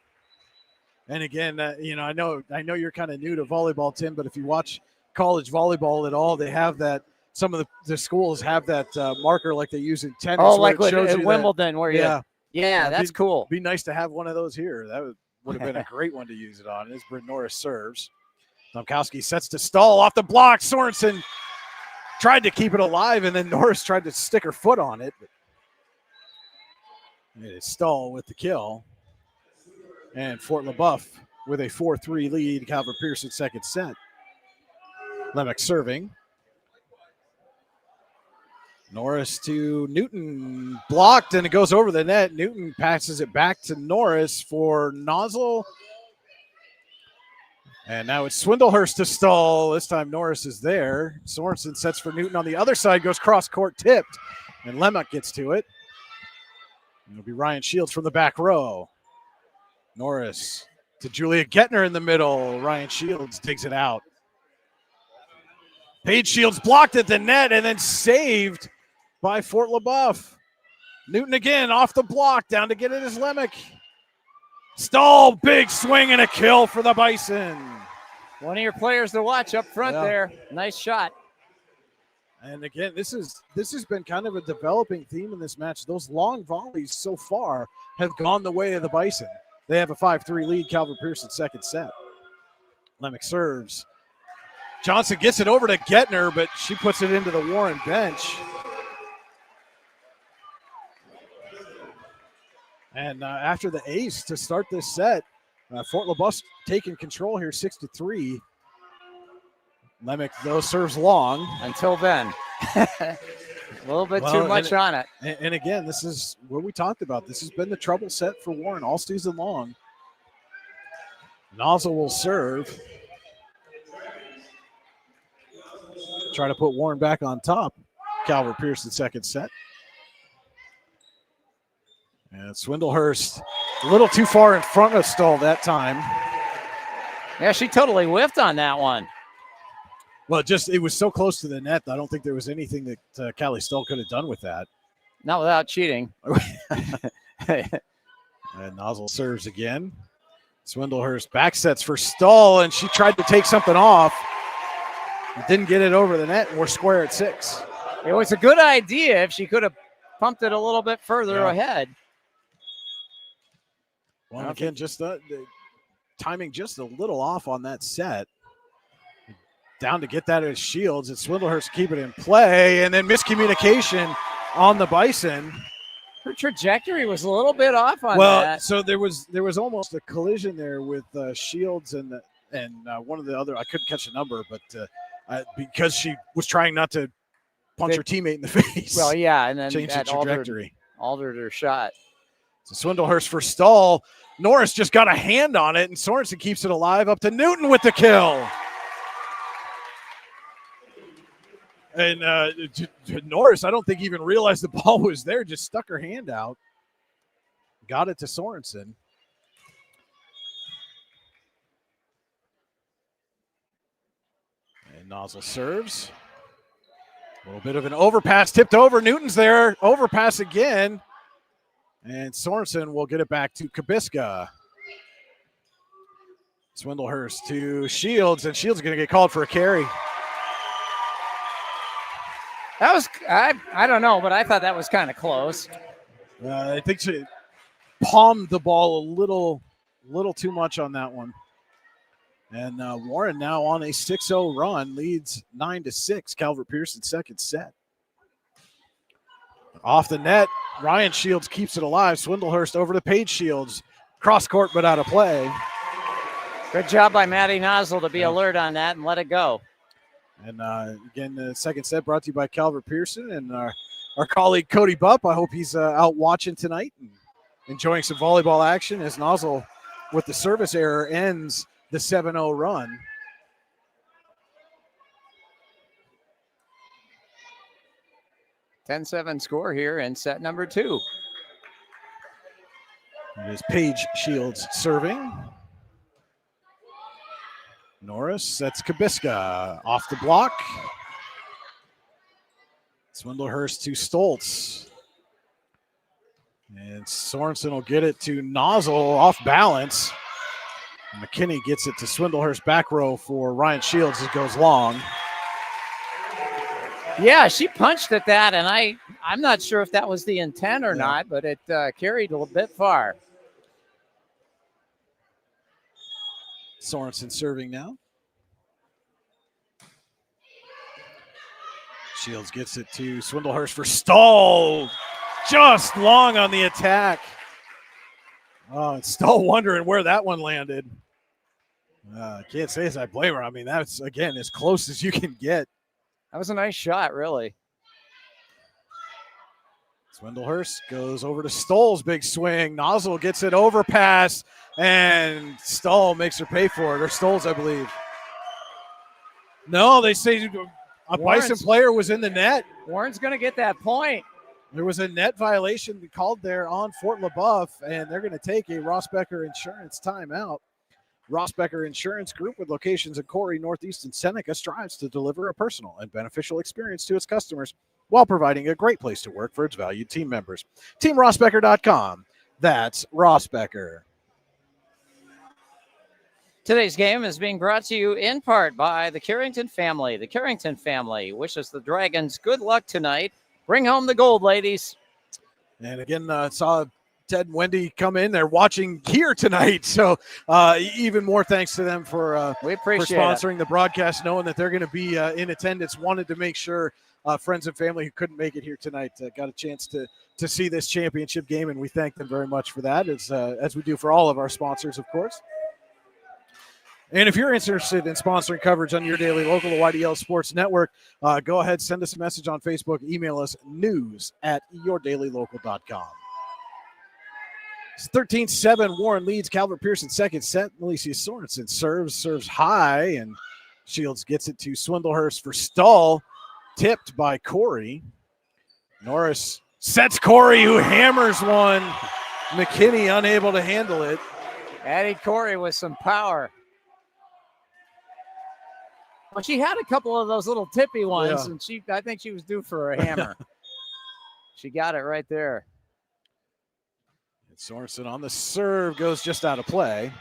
And again, I know you're kind of new to volleyball, Tim, but if you watch college volleyball at all, they have that. Some of the schools have that marker like they use in tennis. Oh, like at Wimbledon, that, where you. Yeah, that's cool. Be nice to have one of those here. That would have been a great one to use it on. As Bryn Norris serves, Domkowski sets to stall off the block. Sorensen tried to keep it alive, and then Norris tried to stick her foot on it. It is Stahl with the kill, and Fort LeBouef with a 4-3 lead. Calvert Pearson second set. Lemak serving. Norris to Newton, blocked, and it goes over the net. Newton passes it back to Norris for Nozzle. And now it's Swindlehurst to Stahl. This time Norris is there. Sorensen sets for Newton on the other side, goes cross-court tipped, and Lemak gets to it. It'll be Ryan Shields from the back row. Norris to Julia Gettner in the middle. Ryan Shields digs it out. Paige Shields blocked at the net and then saved by Fort LeBouef. Newton again off the block, down to get it is Lemak. Stahl, big swing and a kill for the Bison. One of your players to watch up front there. Nice shot. And again, this has been kind of a developing theme in this match. Those long volleys so far have gone the way of the Bison. They have a 5-3 lead. Calvert Pearson second set. Lemak serves. Johnson gets it over to Gettner, but she puts it into the Warren bench. And after the ace to start this set, Fort LeBouef taking control here, 6-3. Lemak, though, serves long. Until then. A little bit too much on it. And again, this is what we talked about. This has been the trouble set for Warren all season long. Nozzle will serve. Try to put Warren back on top. Calvert Pearson second set. And Swindlehurst a little too far in front of Stahl that time. Yeah, she totally whiffed on that one. Well, it was so close to the net. I don't think there was anything that Callie Stahl could have done with that. Not without cheating. And Nozzle serves again. Swindlehurst back sets for Stahl, and she tried to take something off. Didn't get it over the net, and we're square at 6. It was a good idea if she could have pumped it a little bit further ahead. Well, again, just the timing just a little off on that set. Down to get that as Shields. It's Swindlehurst keep it in play, and then miscommunication on the Bison. Her trajectory was a little bit off on Well, that. so there was almost a collision there with Shields and one of the other. I couldn't catch the number, but because she was trying not to punch her teammate in the face. Well, yeah, and then changed the that trajectory. altered her shot. So Swindlehurst for Stahl. Norris just got a hand on it, and Sorensen keeps it alive up to Newton with the kill. And Norris, I don't think even realized the ball was there, just stuck her hand out. Got it to Sorensen. And Nozzle serves. A little bit of an overpass, tipped over. Newton's there. Overpass again. And Sorensen will get it back to Kubiska. Swindlehurst to Shields, and Shields is going to get called for a carry. That was, I don't know, but I thought that was kind of close. I think she palmed the ball a little too much on that one. And Warren now on a 6-0 run, leads 9-6. Calvert Pearson second set. Off the net, Ryan Shields keeps it alive. Swindlehurst over to Paige Shields. Cross court but out of play. Good job by Maddie Nozzle to be alert on that and let it go. And again, the second set brought to you by Calvert Pearson and our colleague Cody Bupp. I hope he's out watching tonight and enjoying some volleyball action as Nozzle with the service error ends the 7-0 run. (10-7) score here in set number 2. It is Paige Shields serving. Norris sets Kubiska off the block. Swindlehurst to Stoltz. And Sorensen will get it to Nozzle off balance. McKinney gets it to Swindlehurst back row for Ryan Shields. It goes long. Yeah, she punched at that, and I'm not sure if that was the intent or not, but it carried a little bit far. Sorensen serving now. Shields gets it to Swindlehurst for Stahl. Just long on the attack. Oh, and Stahl wondering where that one landed. Can't say as I blame her. I mean, that's, again, as close as you can get. That was a nice shot, really. Swindlehurst goes over to Stoll's big swing. Nozzle gets it overpass, and Stahl makes her pay for it. Or Stoll's, I believe. No, they say a Bison player was in the net. Warren's going to get that point. There was a net violation called there on Fort LeBouef, and they're going to take a Ross Becker Insurance timeout. Ross Becker Insurance Group, with locations in Corey, Northeast, and Seneca, strives to deliver a personal and beneficial experience to its customers while providing a great place to work for its valued team members. TeamRossBecker.com. That's Ross Becker. Today's game is being brought to you in part by the Carrington family. The Carrington family wishes the Dragons good luck tonight. Bring home the gold, ladies. And again, saw Ted and Wendy come in. They're watching here tonight. So even more thanks to them for sponsoring the broadcast, knowing that they're going to be in attendance. Wanted to make sure friends and family who couldn't make it here tonight got a chance to see this championship game, and we thank them very much for that, as we do for all of our sponsors, of course. And if you're interested in sponsoring coverage on Your Daily Local, the YDL Sports Network, go ahead, send us a message on Facebook, email us news@yourdailylocal.com. It's 13-7. Warren leads Calvert Pearson second set. Alicia Sorensen serves high, and Shields gets it to Swindlehurst for Stahl, tipped by Corey. Norris sets Corey, who hammers one. McKinney unable to handle it. Addie Corey with some power. Well, she had a couple of those little tippy ones, and I think she was due for a hammer. She got it right there. And Sorensen on the serve goes just out of play.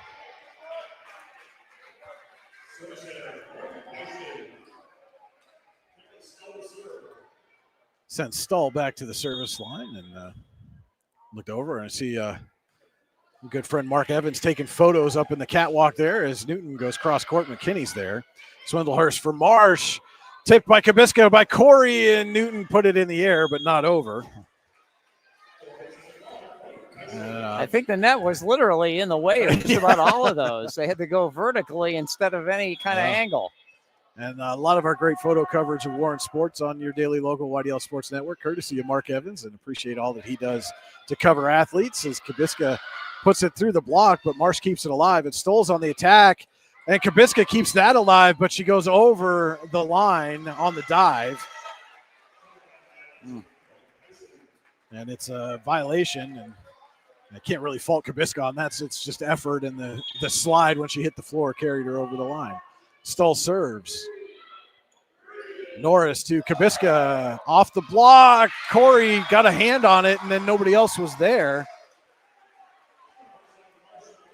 Sent Stahl back to the service line and looked over and see good friend Mark Evans taking photos up in the catwalk there as Newton goes cross court. McKinney's there. Swindlehurst for Marsh. Tipped by Kubiska by Corey, and Newton put it in the air, but not over. I think the net was literally in the way of just about all of those. They had to go vertically instead of any kind of angle. And a lot of our great photo coverage of Warren Sports on your daily local YDL Sports Network, courtesy of Mark Evans, and appreciate all that he does to cover athletes as Kubiska puts it through the block, but Marsh keeps it alive. And Stoll's on the attack, and Kubiska keeps that alive, but she goes over the line on the dive. And it's a violation, and I can't really fault Kubiska on that. So it's just effort, and the slide when she hit the floor carried her over the line. Stoll serves. Norris to Kubiska off the block. Corey got a hand on it, and then nobody else was there.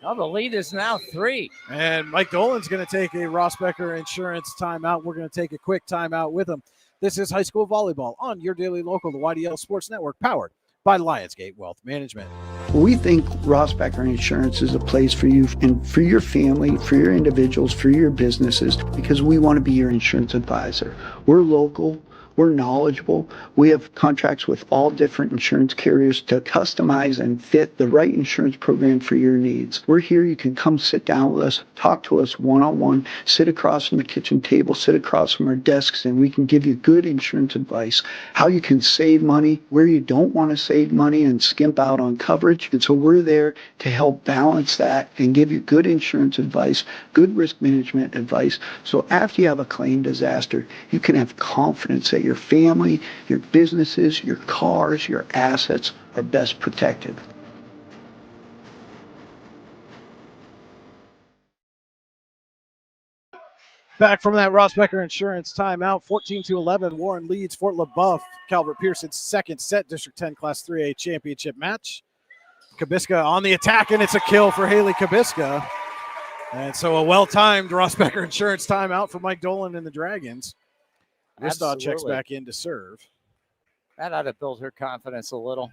Well, the lead is now 3. And Mike Dolan's going to take a Ross Becker Insurance timeout. We're going to take a quick timeout with him. This is high school volleyball on your daily local, the YDL Sports Network, powered by Lionsgate Wealth Management. We think Ross Becker Insurance is a place for you and for your family, for your individuals, for your businesses, because we want to be your insurance advisor. We're local. We're knowledgeable. We have contracts with all different insurance carriers to customize and fit the right insurance program for your needs. We're here. You can come sit down with us, talk to us one-on-one, sit across from the kitchen table, sit across from our desks, and we can give you good insurance advice, how you can save money, where you don't want to save money and skimp out on coverage. And so we're there to help balance that and give you good insurance advice, good risk management advice. So after you have a claim disaster, you can have confidence that your family, your businesses, your cars, your assets are best protected. Back from that Ross Becker Insurance timeout, 14-11. Warren leads Fort LeBouef. Calvert Pearson's second set, District 10 Class 3A championship match. Kubiska on the attack, and it's a kill for Haley Kubiska. And so a well-timed Ross Becker Insurance timeout for Mike Dolan and the Dragons. Ristaw checks back in to serve. That ought to build her confidence a little.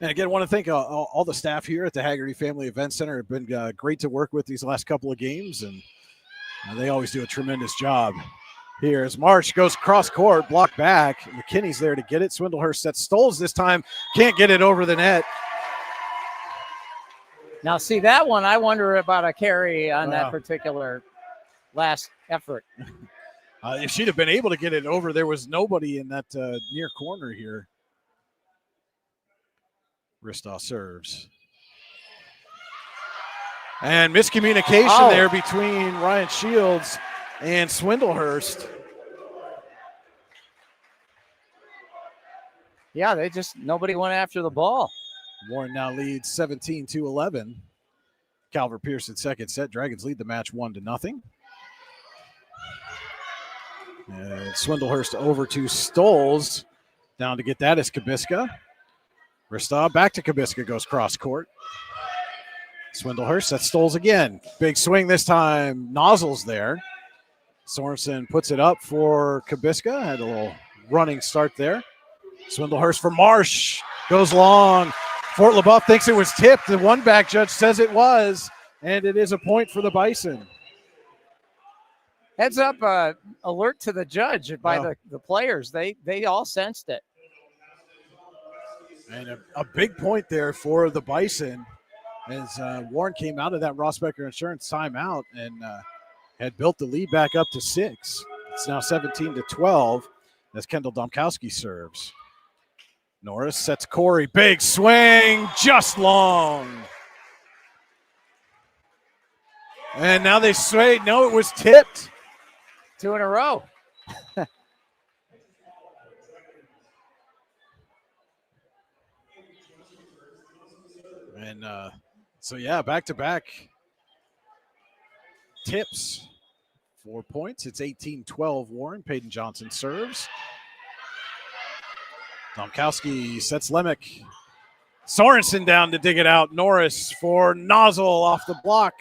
And again, I want to thank all the staff here at the Haggerty Family Event Center. Have been great to work with these last couple of games, and they always do a tremendous job. Here as Marsh goes cross court, block back. McKinney's there to get it. Swindlehurst sets Stoles this time. Can't get it over the net. Now, see that one, I wonder about a carry on that particular last effort. If she'd have been able to get it over, there was nobody in that near corner here. Ristaw serves. And miscommunication there between Ryan Shields and Swindlehurst. Yeah, nobody went after the ball. Warren now leads 17-11. Calvert Pearson second set. Dragons lead the match 1-0. And Swindlehurst over to Stoles. Down to get that is Kubiska. Ristaw back to Kubiska, goes cross court. Swindlehurst, that's Stoles again. Big swing this time. Nozzle's there. Sorensen puts it up for Kubiska. Had a little running start there. Swindlehurst for Marsh. Goes long. Fort LeBouef thinks it was tipped. The one back judge says it was, and it is a point for the Bison. Heads up alert to the judge by the players. They all sensed it. And a big point there for the Bison as Warren came out of that Ross Becker Insurance timeout and had built the lead back up to 6. It's now 17-12 as Kendall Domkowski serves. Norris sets Corey. Big swing, just long. And now they say, no, it was tipped. 2 in a row. And so, yeah, back-to-back tips. 4 points. It's 18-12 Warren. Peyton Johnson serves. Domkowski sets Lemick. Sorensen down to dig it out. Norris for Nozzle off the block.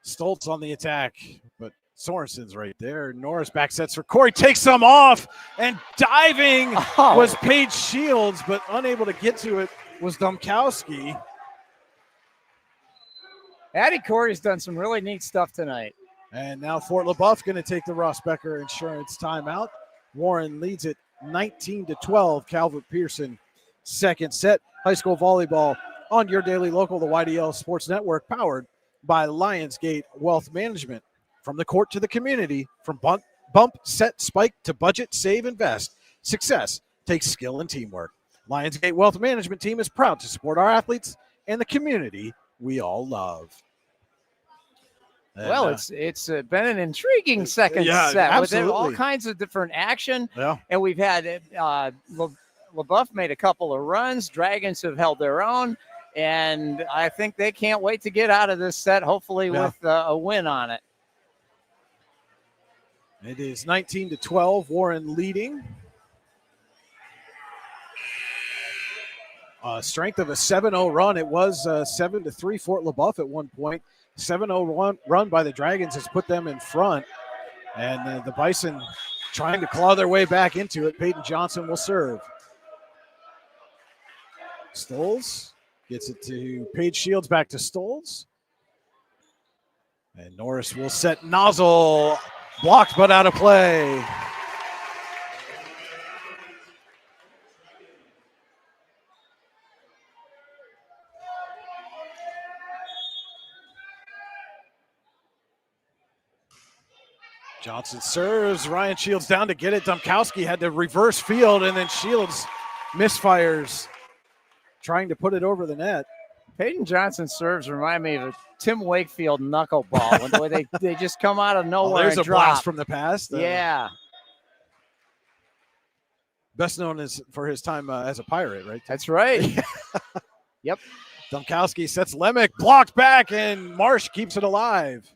Stoltz on the attack, but Sorensen's right there. Norris back sets for Corey. Takes some off, and diving was Paige Shields, but unable to get to it was Domkowski. Addie Corey's done some really neat stuff tonight. And now Fort LeBouef going to take the Ross Becker Insurance timeout. Warren leads it 19-12. Calvert Pearson, second set. High school volleyball on your daily local, the YDL Sports Network, powered by Lionsgate Wealth Management. From the court to the community, from bump, set, spike to budget, save, invest. Success takes skill and teamwork. Lionsgate Wealth Management team is proud to support our athletes and the community we all love. And, well, it's been an intriguing second set absolutely. with all kinds of different action. Yeah. And we've had LeBouef made a couple of runs. Dragons have held their own. And I think they can't wait to get out of this set, hopefully with a win on it. It is 19-12, Warren leading. Strength of a 7-0 run. It was 7-3 Fort LeBouef at one point. 7-0 run by the Dragons has put them in front. And the Bison trying to claw their way back into it. Peyton Johnson will serve. Stoles gets it to Paige Shields, back to Stoles. And Norris will set Nozzle. Blocked but out of play. Johnson serves. Ryan Shields down to get it. Domkowski had to reverse field, and then Shields misfires, trying to put it over the net. Peyton Johnson serves remind me of a Tim Wakefield knuckleball, where they just come out of nowhere there's and a drop. blast from the past. Yeah. Best known as for his time as a Pirate, right? That's right. Yep. Domkowski sets Lemick, blocked back, and Marsh keeps it alive.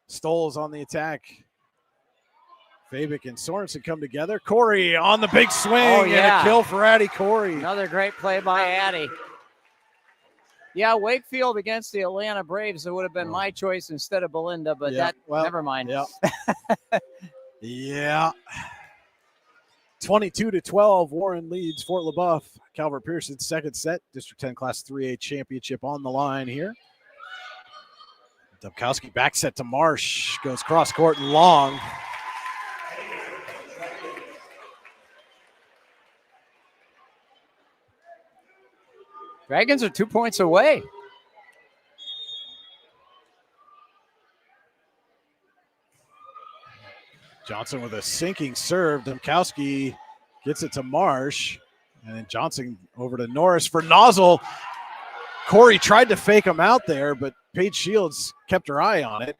Stoles on the attack. Fabic and Sorensen come together. Corey on the big swing, and a kill for Addie Corey. Another great play by Addie. Yeah, Wakefield against the Atlanta Braves. It would have been my choice instead of Belinda, but never mind. Yeah. 22-12, Warren leads Fort LeBouef. Calvert Pearson's second set, District 10 Class 3A championship on the line here. Domkowski back set to Marsh, goes cross court and long. Dragons are 2 points away. Johnson with a sinking serve. Domkowski gets it to Marsh. And then Johnson over to Norris for Nozzle. Corey tried to fake him out there, but Paige Shields kept her eye on it.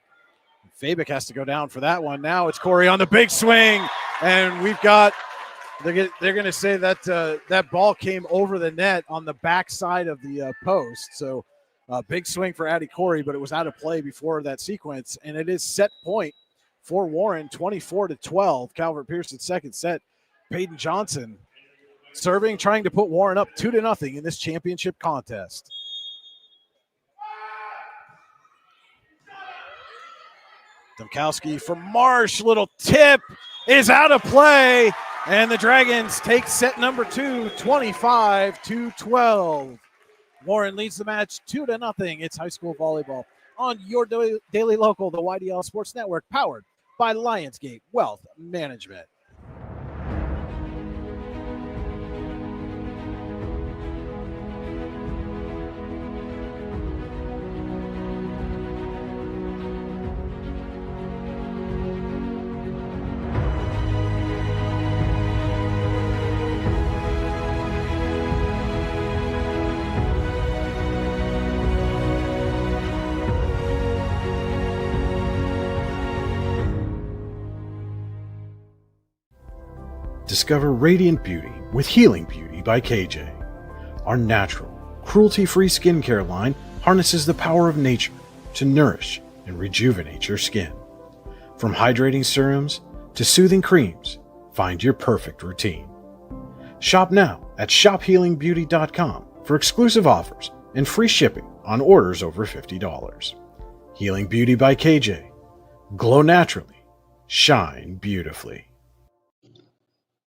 Fabic has to go down for that one. Now it's Corey on the big swing. And we've got, they're going to say that that ball came over the net on the back side of the post. So big swing for Addie Corey, but it was out of play before that sequence. And it is set point for Warren, 24-12. Calvert Pearson's second set. Peyton Johnson serving, trying to put Warren up 2-0 in this championship contest. Domkowski for Marsh, little tip is out of play, and the Dragons take set number 2, 25-12. Warren leads the match 2-0. It's high school volleyball on your daily local, the YDL Sports Network, powered by Lionsgate Wealth Management. Discover radiant beauty with Healing Beauty by KJ. Our natural, cruelty-free skincare line harnesses the power of nature to nourish and rejuvenate your skin. From hydrating serums to soothing creams, find your perfect routine. Shop now at shophealingbeauty.com for exclusive offers and free shipping on orders over $50. Healing Beauty by KJ. Glow naturally. Shine beautifully.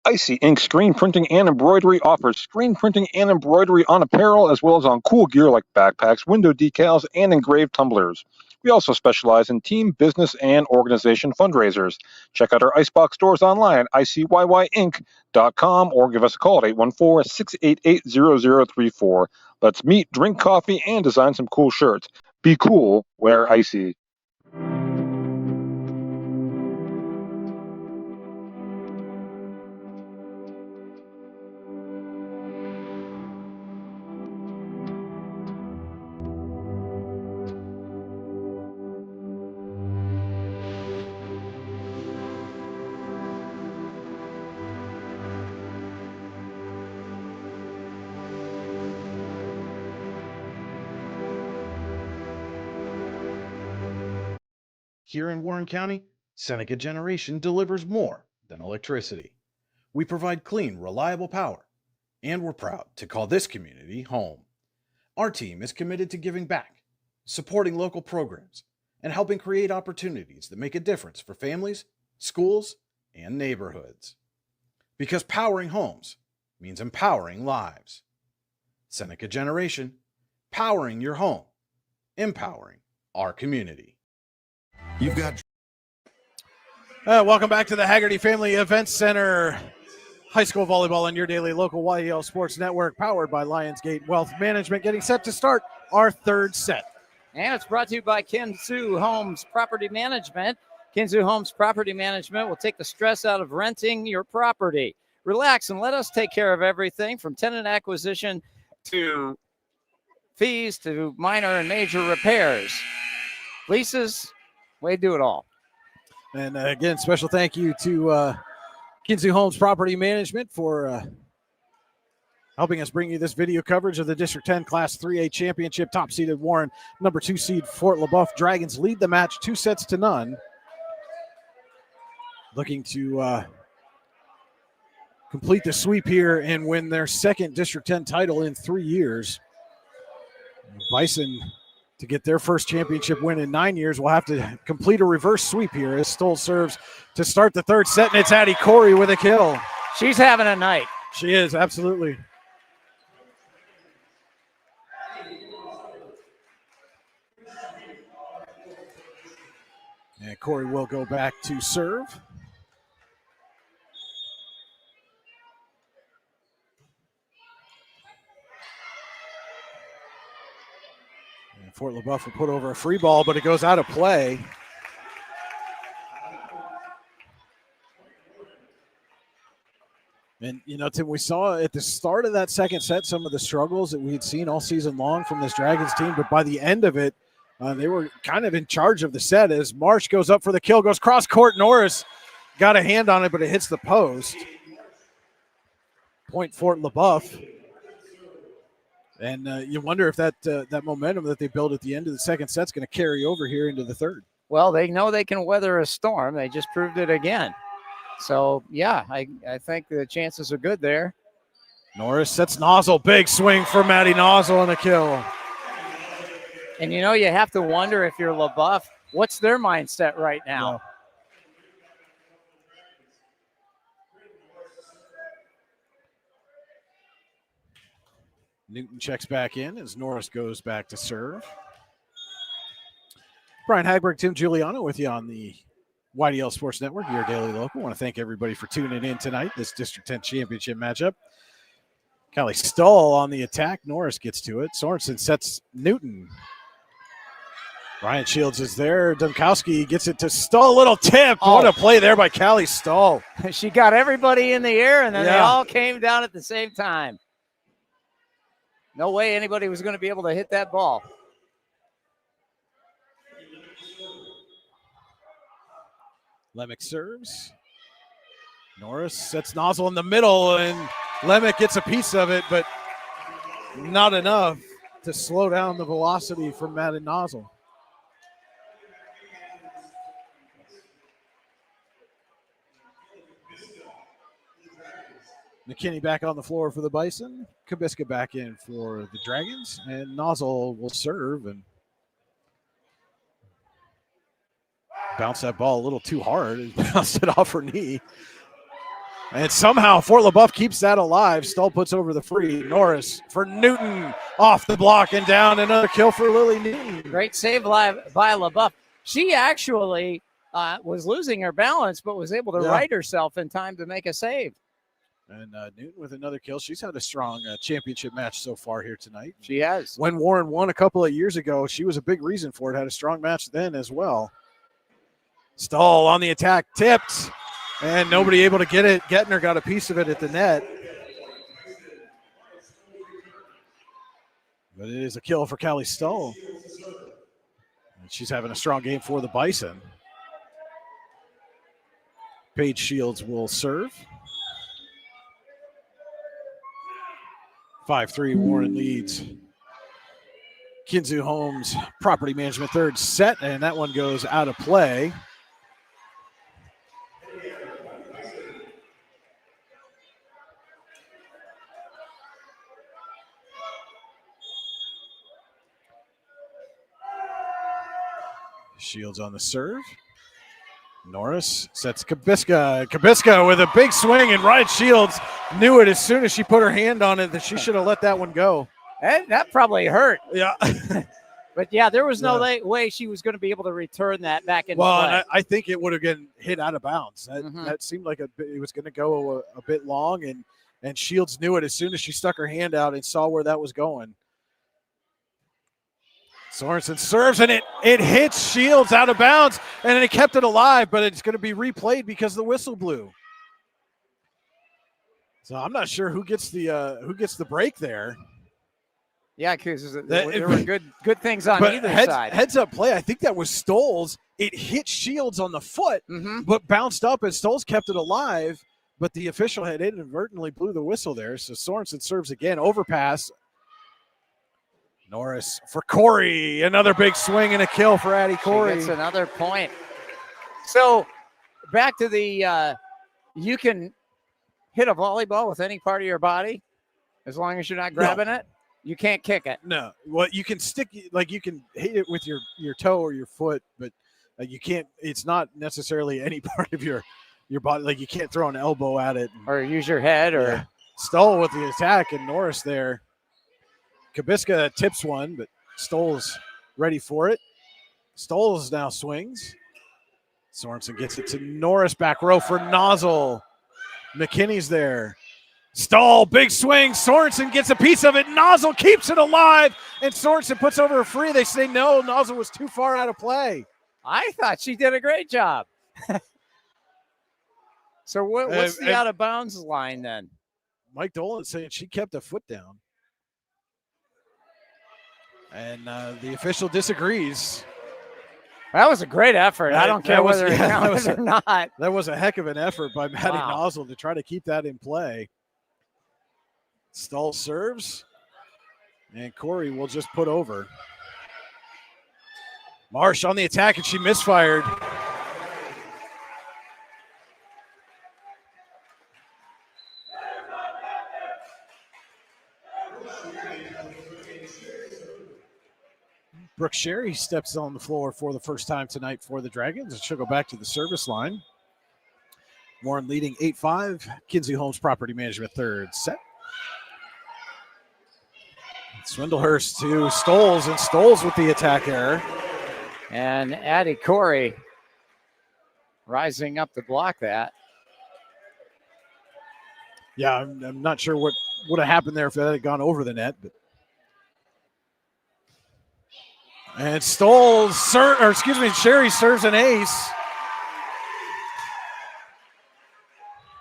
Icy Ink Screen Printing and Embroidery offers screen printing and embroidery on apparel as well as on cool gear like backpacks, window decals, and engraved tumblers. We also specialize in team, business, and organization fundraisers. Check out our Icebox stores online at ICYYinc.com or give us a call at 814-688-0034. Let's meet, drink coffee, and design some cool shirts. Be cool, wear icy. Here in Warren County, Seneca Generation delivers more than electricity. We provide clean, reliable power, and we're proud to call this community home. Our team is committed to giving back, supporting local programs, and helping create opportunities that make a difference for families, schools, and neighborhoods. Because powering homes means empowering lives. Seneca Generation, powering your home, empowering our community. You've got Welcome back to the Haggerty Family Events Center. High school volleyball on your daily local YEL Sports Network, powered by Lionsgate Wealth Management, getting set to start our third set. And it's brought to you by Kinzu Homes Property Management. Kinzu Homes Property Management will take the stress out of renting your property. Relax and let us take care of everything from tenant acquisition to fees to minor and major repairs. Leases, we do it all. And again, special thank you to Kinzu Homes Property Management for helping us bring you this video coverage of the District 10 Class 3A Championship. Top-seeded Warren, number 2 seed Fort LeBouef Dragons lead the match 2-0. Looking to complete the sweep here and win their second District 10 title in 3 years. Bison, to get their first championship win in 9 years, will have to complete a reverse sweep here as Stoll serves to start the third set, and it's Addie Corey with a kill. She's having a night. She is, absolutely. And Corey will go back to serve. Fort LeBouef will put over a free ball, but it goes out of play. And, you know, Tim, we saw at the start of that second set some of the struggles that we had seen all season long from this Dragons team, but by the end of it, they were kind of in charge of the set as Marsh goes up for the kill, goes cross court. Norris got a hand on it, but it hits the post. Point Fort LeBouef. And you wonder if that momentum that they built at the end of the second set is going to carry over here into the third. Well, they know they can weather a storm. They just proved it again. So, yeah, I think the chances are good there. Norris sets Nozzle. Big swing for Maddie Nozzle and a kill. And, you know, you have to wonder if you're LeBouef, what's their mindset right now? Yeah. Newton checks back in as Norris goes back to serve. Brian Hagberg, Tim Giuliano with you on the YDL Sports Network, your daily local. I want to thank everybody for tuning in tonight, this District 10 Championship matchup. Callie Stull on the attack. Norris gets to it. Sorensen sets Newton. Ryan Shields is there. Dunkowski gets it to Stull. Little tip. Oh. What a play there by Callie Stull. She got everybody in the air, and then they all came down at the same time. No way anybody was going to be able to hit that ball. Lemick serves. Norris sets Nozzle in the middle, and Lemick gets a piece of it, but not enough to slow down the velocity from Maddie Nozzle. McKinney back on the floor for the Bison. Kabiska back in for the Dragons. And Nozzle will serve and bounce that ball a little too hard. And bounced it off her knee. And somehow Fort LeBouef keeps that alive. Stull puts over the free. Norris for Newton. off the block and down. Another kill for Lily Newton. Great save by LeBouef. She actually was losing her balance, but was able to right herself in time to make a save. And Newton with another kill. She's had a strong championship match so far here tonight. She has. When Warren won a couple of years ago, she was a big reason for it. Had a strong match then as well. Stahl on the attack, tipped, and nobody able to get it. Gettner got a piece of it at the net. But it is a kill for Callie Stahl. And she's having a strong game for the Bison. Paige Shields will serve. 5-3, Warren leads. Kinzu Holmes, property management, third set, and that one goes out of play. Shields on the serve. Norris sets Kabiska. Kabiska with a big swing, and Ryan Shields knew it as soon as she put her hand on it that she should have let that one go. And that probably hurt. Yeah. But, yeah, there was no way she was going to be able to return that back into well, play. and I think it would have been hit out of bounds. That seemed like it was going to go a bit long, and Shields knew it as soon as she stuck her hand out and saw where that was going. Sorensen serves, and it hits Shields out of bounds, and it kept it alive, but it's going to be replayed because the whistle blew. So I'm not sure who gets the break there. Yeah, because there were good things on either side. Heads up play. I think that was Stoles. It hit Shields on the foot, but bounced up, and Stoles kept it alive. But the official had inadvertently blew the whistle there. So Sorensen serves again, overpass. Norris for Corey. Another big swing and a kill for Addie Corey. She gets another point. So back to the you can hit a volleyball with any part of your body as long as you're not grabbing it. You can't kick it. No. Well, you can you can hit it with your toe or your foot, but you can't. It's not necessarily any part of your body. Like you can't throw an elbow at it or use your head or. Yeah. Stoll with the attack, and Norris there. Kabiska tips one, but Stoll's ready for it. Stoll's now swings. Sorensen gets it to Norris, back row for Nozzle. McKinney's there. Stoll, big swing. Sorensen gets a piece of it. Nozzle keeps it alive, and Sorensen puts over a free. They say no, Nozzle was too far out of play. I thought she did a great job. So what's the out of bounds line then? Mike Dolan saying she kept a foot down. And the official disagrees. That was a great effort. I don't care whether it counts or not. That was a heck of an effort by Maddie Nozzle to try to keep that in play. Stahl serves, and Corey will just put over. Marsh on the attack, and she misfired. Brooke Sherry steps on the floor for the first time tonight for the Dragons. She'll go back to the service line. Warren leading 8-5. Kinsey Holmes Property Management third set. Swindlehurst to Stoles, and Stoles with the attack error. And Addie Corey rising up to block that. Yeah, I'm not sure what would have happened there if that had gone over the net, but. And Sherry serves an ace.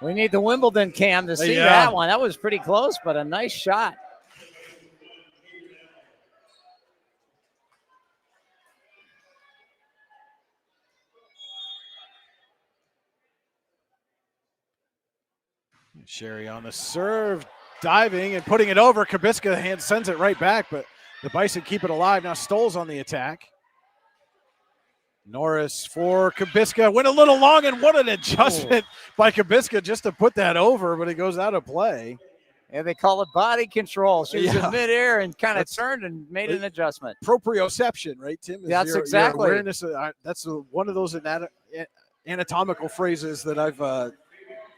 We need the Wimbledon cam to see that one. That was pretty close, but a nice shot. Sherry on the serve, diving and putting it over. Kabiska sends it right back, but the Bison keep it alive. Now Stoll's on the attack. Norris for Kabiska. Went a little long, and what an adjustment by Kabiska just to put that over, but it goes out of play. Yeah, they call it body control. She was in midair and kind of turned and made an adjustment. Proprioception, right, Tim? That's exactly. Awareness. That's one of those anatomical phrases that I've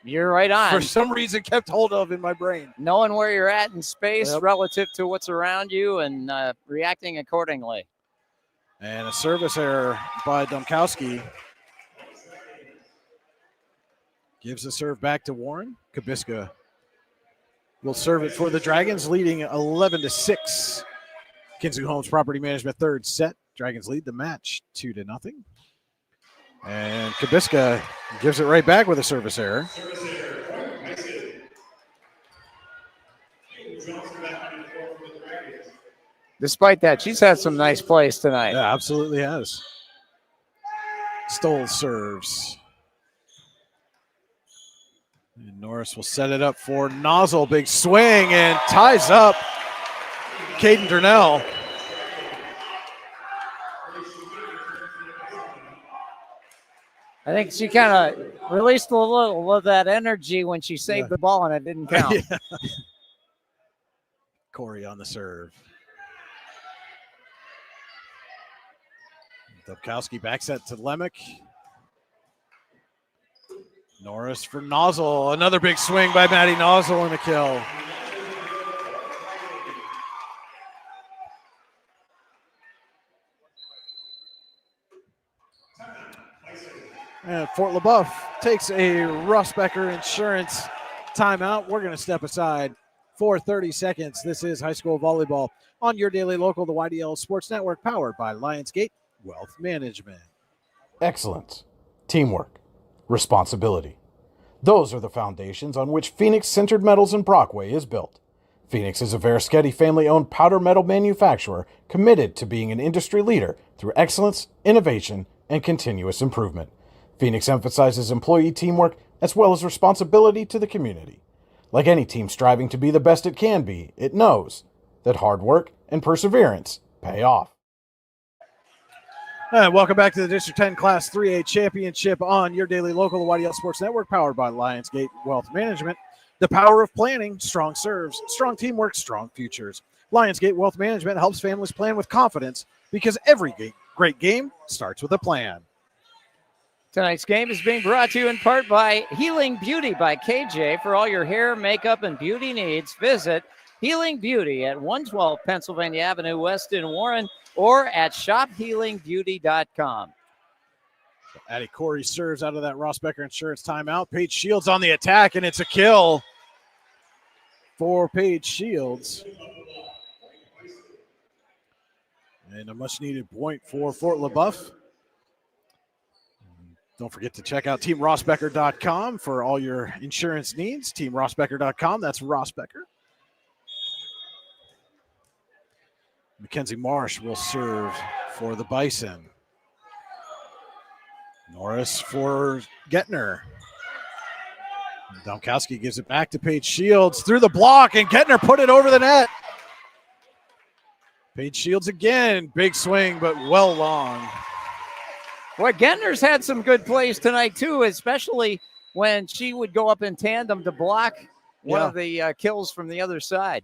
You're right on. For some reason, kept hold of in my brain. Knowing where you're at in space Yep. relative to what's around you and reacting accordingly. And a service error by Domkowski. Gives the serve back to Warren. Kubiska will serve it for the Dragons, leading 11-6. Kinzu Homes Property Management third set. Dragons lead the match 2-0. And Kubiska gives it right back with a service error. Despite that, she's had some nice plays tonight. Yeah, absolutely has. Stoll serves. And Norris will set it up for Nozzle. Big swing and ties up Caden Durnell. I think she kind of released a little of that energy when she saved the ball and it didn't count. Yeah. Corey on the serve. Dubkowski back set to Lemick. Norris for Nozzle. Another big swing by Maddie Nozzle and a kill. And Fort LeBouef takes a Rossbecker Insurance timeout. We're going to step aside for 30 seconds. This is high school volleyball on your daily local, the YDL Sports Network, powered by Lionsgate Wealth Management. Excellence, teamwork, responsibility. Those are the foundations on which Phoenix Sintered Metals in Brockway is built. Phoenix is a Verischetti family-owned powder metal manufacturer committed to being an industry leader through excellence, innovation, and continuous improvement. Phoenix emphasizes employee teamwork as well as responsibility to the community. Like any team striving to be the best it can be, it knows that hard work and perseverance pay off. And welcome back to the District 10 Class 3A Championship on your daily local, the YDL Sports Network, powered by Lionsgate Wealth Management. The power of planning, strong serves, strong teamwork, strong futures. Lionsgate Wealth Management helps families plan with confidence because every great game starts with a plan. Tonight's game is being brought to you in part by Healing Beauty by KJ. For all your hair, makeup, and beauty needs, visit Healing Beauty at 112 Pennsylvania Avenue West in Warren or at shophealingbeauty.com. Addie Corey serves out of that Rossbecker Insurance timeout. Paige Shields on the attack, and it's a kill for Paige Shields. And a much-needed point for Fort LeBouef. Don't forget to check out teamrossbecker.com for all your insurance needs. Teamrossbecker.com, that's Rossbecker. Mackenzie Marsh will serve for the Bison. Norris for Gettner. Domkowski gives it back to Paige Shields through the block, and Gettner put it over the net. Paige Shields again. Big swing, but well long. Boy, Gettner's had some good plays tonight, too, especially when she would go up in tandem to block one of the kills from the other side.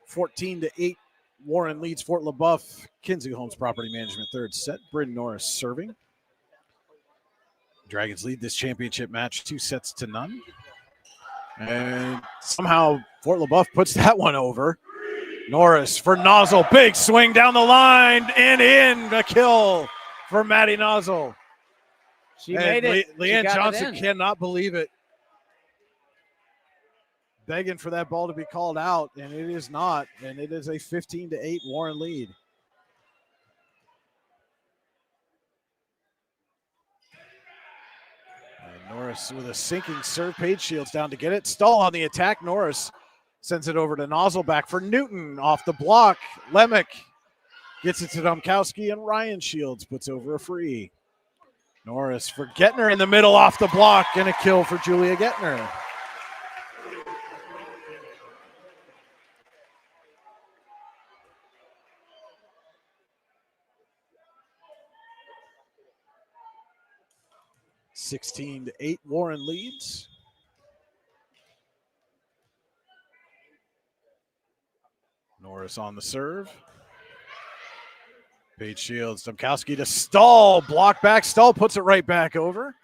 14-8, Warren leads Fort LeBouef. Kinzu Homes Property Management third set. Bryn Norris serving. Dragons lead this championship match 2-0. And somehow Fort LeBouef puts that one over. Norris for Nozzle. Big swing down the line and in. A kill for Maddie Nozzle. She made it. Leanne Johnson cannot believe it. Begging for that ball to be called out, and it is not. And it is a 15-8 Warren lead. And Norris with a sinking serve. Paige Shields down to get it. Stahl on the attack. Norris sends it over to Nozzle, back for Newton off the block. Lemick gets it to Domkowski, and Ryan Shields puts over a free. Norris for Gettner in the middle off the block, and a kill for Julia Gettner. (16-8) Warren leads. Norris on the serve. Paige Shields, Domkowski to Stahl. Block back. Stahl puts it right back over.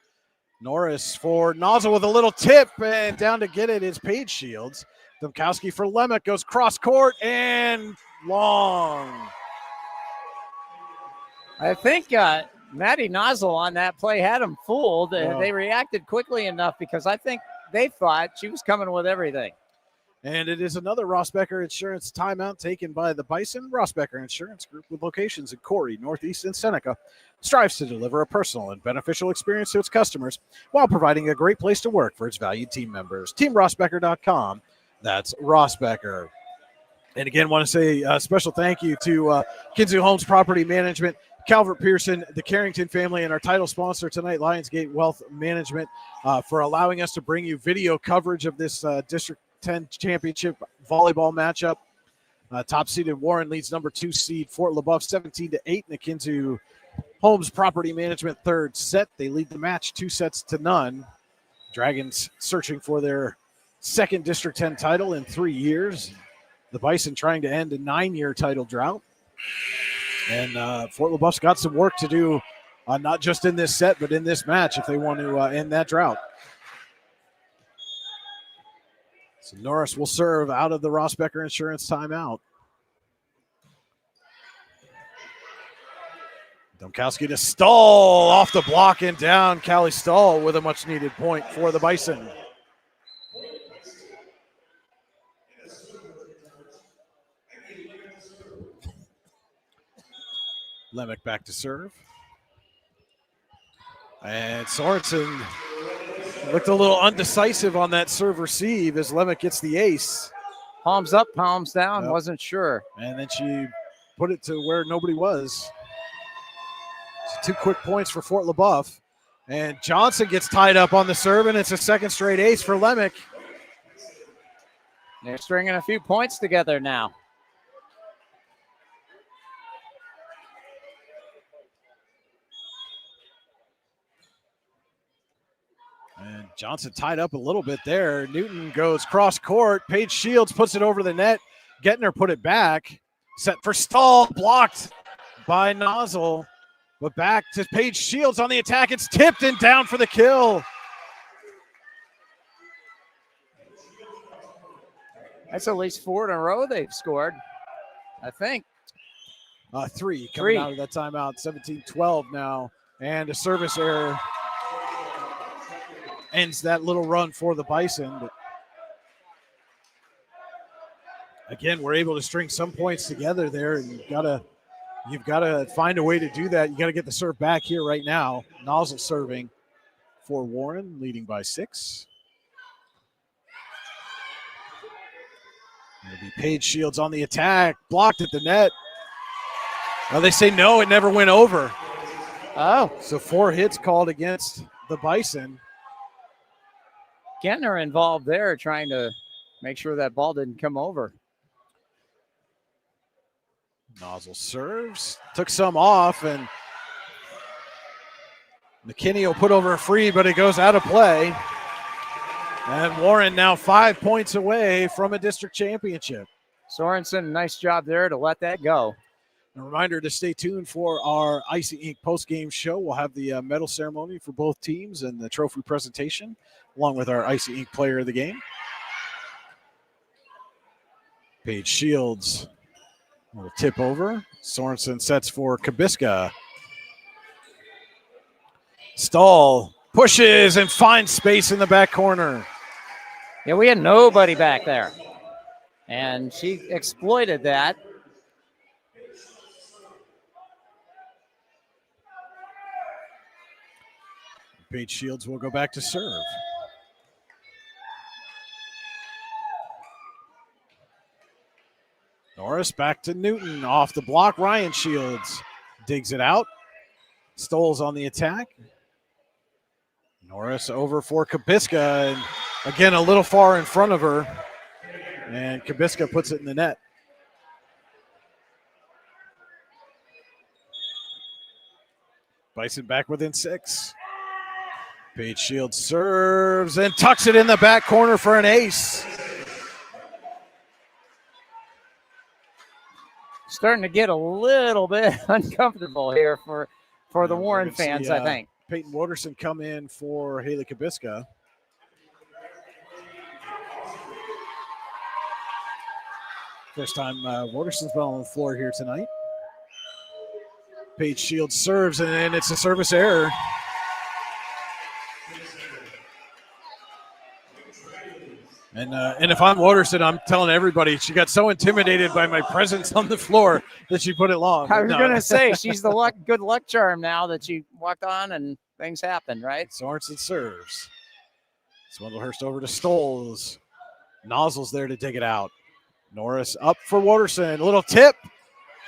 Norris for Nozzle with a little tip, and down to get it is Paige Shields. Domkowski for Lemek goes cross court and long. I think Maddie Nozzle on that play had him fooled. They reacted quickly enough because I think they thought she was coming with everything. And it is another Ross Becker Insurance timeout taken by the Bison. Ross Becker Insurance Group, with locations in Corey, Northeast, and Seneca, strives to deliver a personal and beneficial experience to its customers while providing a great place to work for its valued team members. TeamRossBecker.com. That's Ross Becker. And again, want to say a special thank you to Kinzu Homes Property Management, Calvert Pearson, the Carrington family, and our title sponsor tonight, Lionsgate Wealth Management, for allowing us to bring you video coverage of this District 10 championship volleyball matchup. Top seeded Warren leads number 2 seed Fort LeBouef 17-8 in the Kinzu Homes Property Management third set. They lead the match 2-0. Dragons searching for their second District 10 title in 3 years. The Bison trying to end a 9-year title drought. And Fort LeBoeuf's got some work to do, not just in this set, but in this match if they want to end that drought. So Norris will serve out of the Ross Becker Insurance timeout. Domkowski to Stahl off the block and down. Callie Stahl with a much-needed point for the Bison. Lemek back to serve. And Sorensen looked a little undecisive on that serve receive as Lemek gets the ace. Palms up, palms down, wasn't sure. And then she put it to where nobody was. So 2 quick points for Fort LeBoeuf. And Johnson gets tied up on the serve, and it's a second straight ace for Lemek. They're stringing a few points together now. And Johnson tied up a little bit there. Newton goes cross court. Paige Shields puts it over the net. Gettner put it back. Set for Stahl. Blocked by Nozzle. But back to Paige Shields on the attack. It's tipped and down for the kill. That's at least 4 in a row they've scored, I think. 3 coming out of that timeout. 17-12 now. And a service error ends that little run for the Bison. But again, we're able to string some points together there, and you've got to find a way to do that. You got to get the serve back here right now. Nozzle serving for Warren, leading by 6. It'll be Paige Shields on the attack, blocked at the net. Well, they say no, it never went over. Oh. So 4 hits called against the Bison. Gettner involved there trying to make sure that ball didn't come over. Nozzle serves, took some off, and McKinney will put over a free, but it goes out of play. And Warren now 5 points away from a district championship. Sorensen, nice job there to let that go. A reminder to stay tuned for our Icy Ink post-game show. We'll have the medal ceremony for both teams and the trophy presentation, along with our Icy Ink player of the game. Paige Shields will tip over. Sorensen sets for Kabiska. Stahl pushes and finds space in the back corner. Yeah, we had nobody back there. And she exploited that. Paige Shields will go back to serve. Norris back to Newton. Off the block, Ryan Shields digs it out. Stoles on the attack. Norris over for Kabiska. And again, a little far in front of her. And Kabiska puts it in the net. Bison back within 6. Paige Shields serves and tucks it in the back corner for an ace. Starting to get a little bit uncomfortable here for the Warren fans, I think. Peyton Waterson come in for Haley Kabiska. First time Waterson's been on the floor here tonight. Paige Shields serves, and it's a service error. And if I'm Waterson, I'm telling everybody she got so intimidated by my presence on the floor that she put it long. I was going to say, she's the good luck charm now that she walked on and things happen, right? Sorensen serves. Swindlehurst over to Stoles. Nozzles there to dig it out. Norris up for Waterson. A little tip.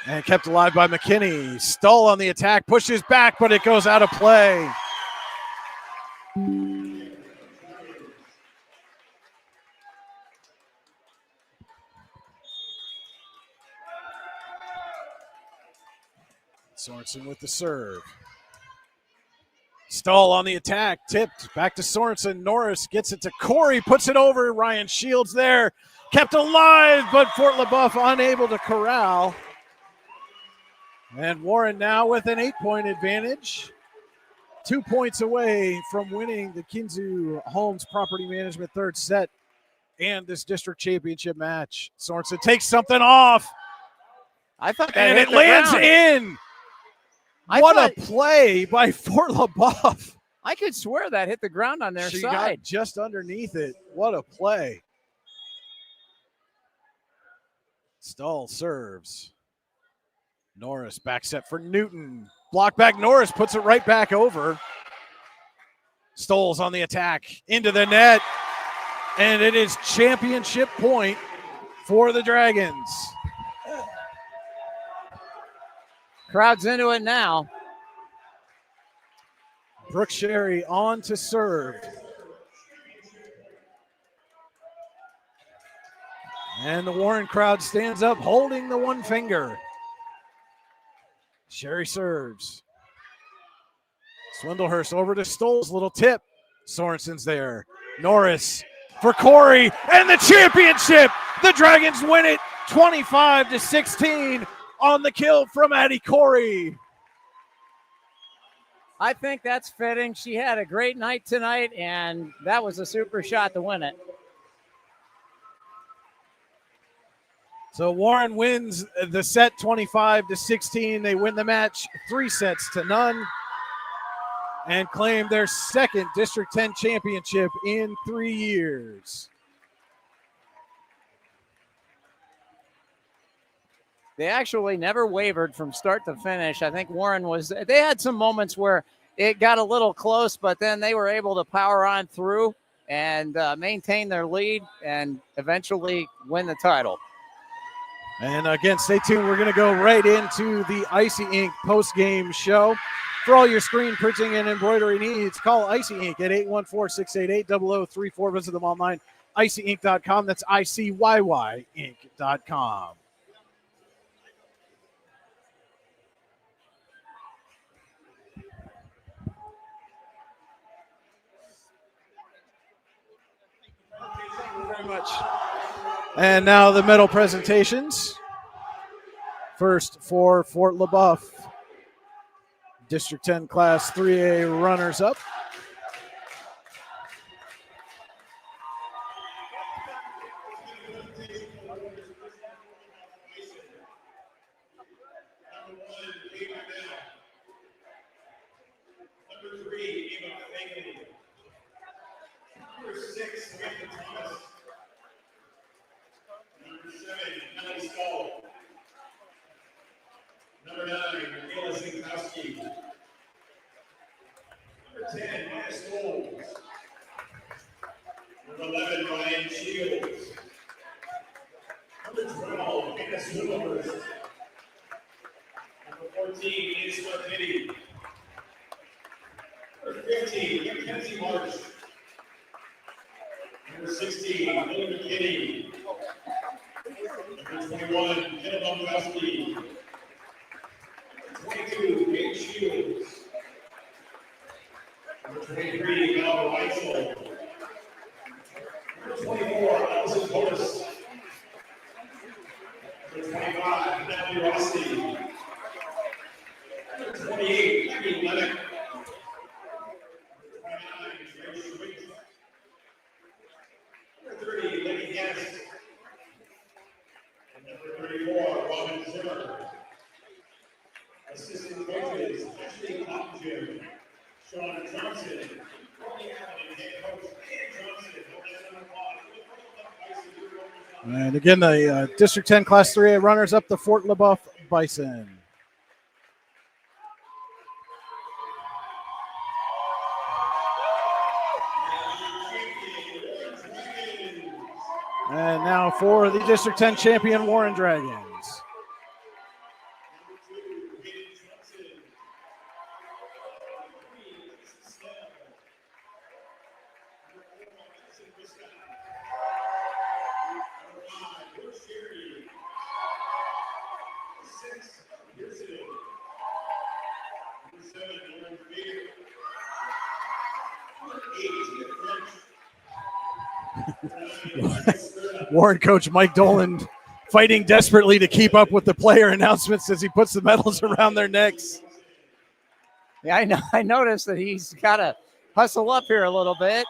And kept alive by McKinney. Stull on the attack. Pushes back, but it goes out of play. Sorensen with the serve. Stull on the attack, tipped back to Sorensen. Norris gets it to Corey, puts it over. Ryan Shields there, kept alive, but Fort LeBouef unable to corral. And Warren now with an 8-point advantage. 2 points away from winning the Kinzu Homes Property Management third set and this district championship match. Sorensen takes something off. I thought that and hit it the lands ground. in. What a play by Fort LeBouef. I could swear that hit the ground on their She side. got just underneath it. What a play. Stull serves. Norris back set for Newton. Block back Norris, puts it right back over. Stoles on the attack, into the net. And it is championship point for the Dragons. Crowd's into it now. Brooke Sherry on to serve. And the Warren crowd stands up holding the one finger. Sherry serves. Swindlehurst over to Stoles, little tip. Sorensen's there. Norris for Corey and the championship. The Dragons win it 25-16 on the kill from Addie Corey. I think that's fitting. She had a great night tonight, and that was a super shot to win it. So Warren wins the set 25-16. They win the match 3-0 and claim their second District 10 championship in 3 years. They actually never wavered from start to finish. I think Warren they had some moments where it got a little close, but then they were able to power on through and maintain their lead and eventually win the title. And again, stay tuned. We're going to go right into the Icy Ink post-game show. For all your screen printing and embroidery needs, call Icy Ink at 814-688-0034. Visit them online, icyink.com. That's ICYYink.com. Very much. And now the medal presentations. First for Fort LeBouef, District 10 Class 3A runners-up. Number 9, Michaela Zinkowski. Number 10, Maya Stoles. Number 11, Ryan Shields. Number 12, Anna Swindlehurst. Number 14, Ian Smartini. Number 15, Mackenzie Marsh. Number 16, Lily McKinney. Number 21, Jenna Dombrowski. 22, Paige Shields. Number 23, Val Weitzel. Number 24, Allison Torres. Number 25, Natalie Rossi. Number 28, Jackie Lennox. And again, the District 10 Class 3A runners up, the Fort LeBouef Bison. And now for the District 10 champion, Warren Dragons. Warren coach Mike Dolan fighting desperately to keep up with the player announcements as he puts the medals around their necks. Yeah, I noticed that he's got to hustle up here a little bit.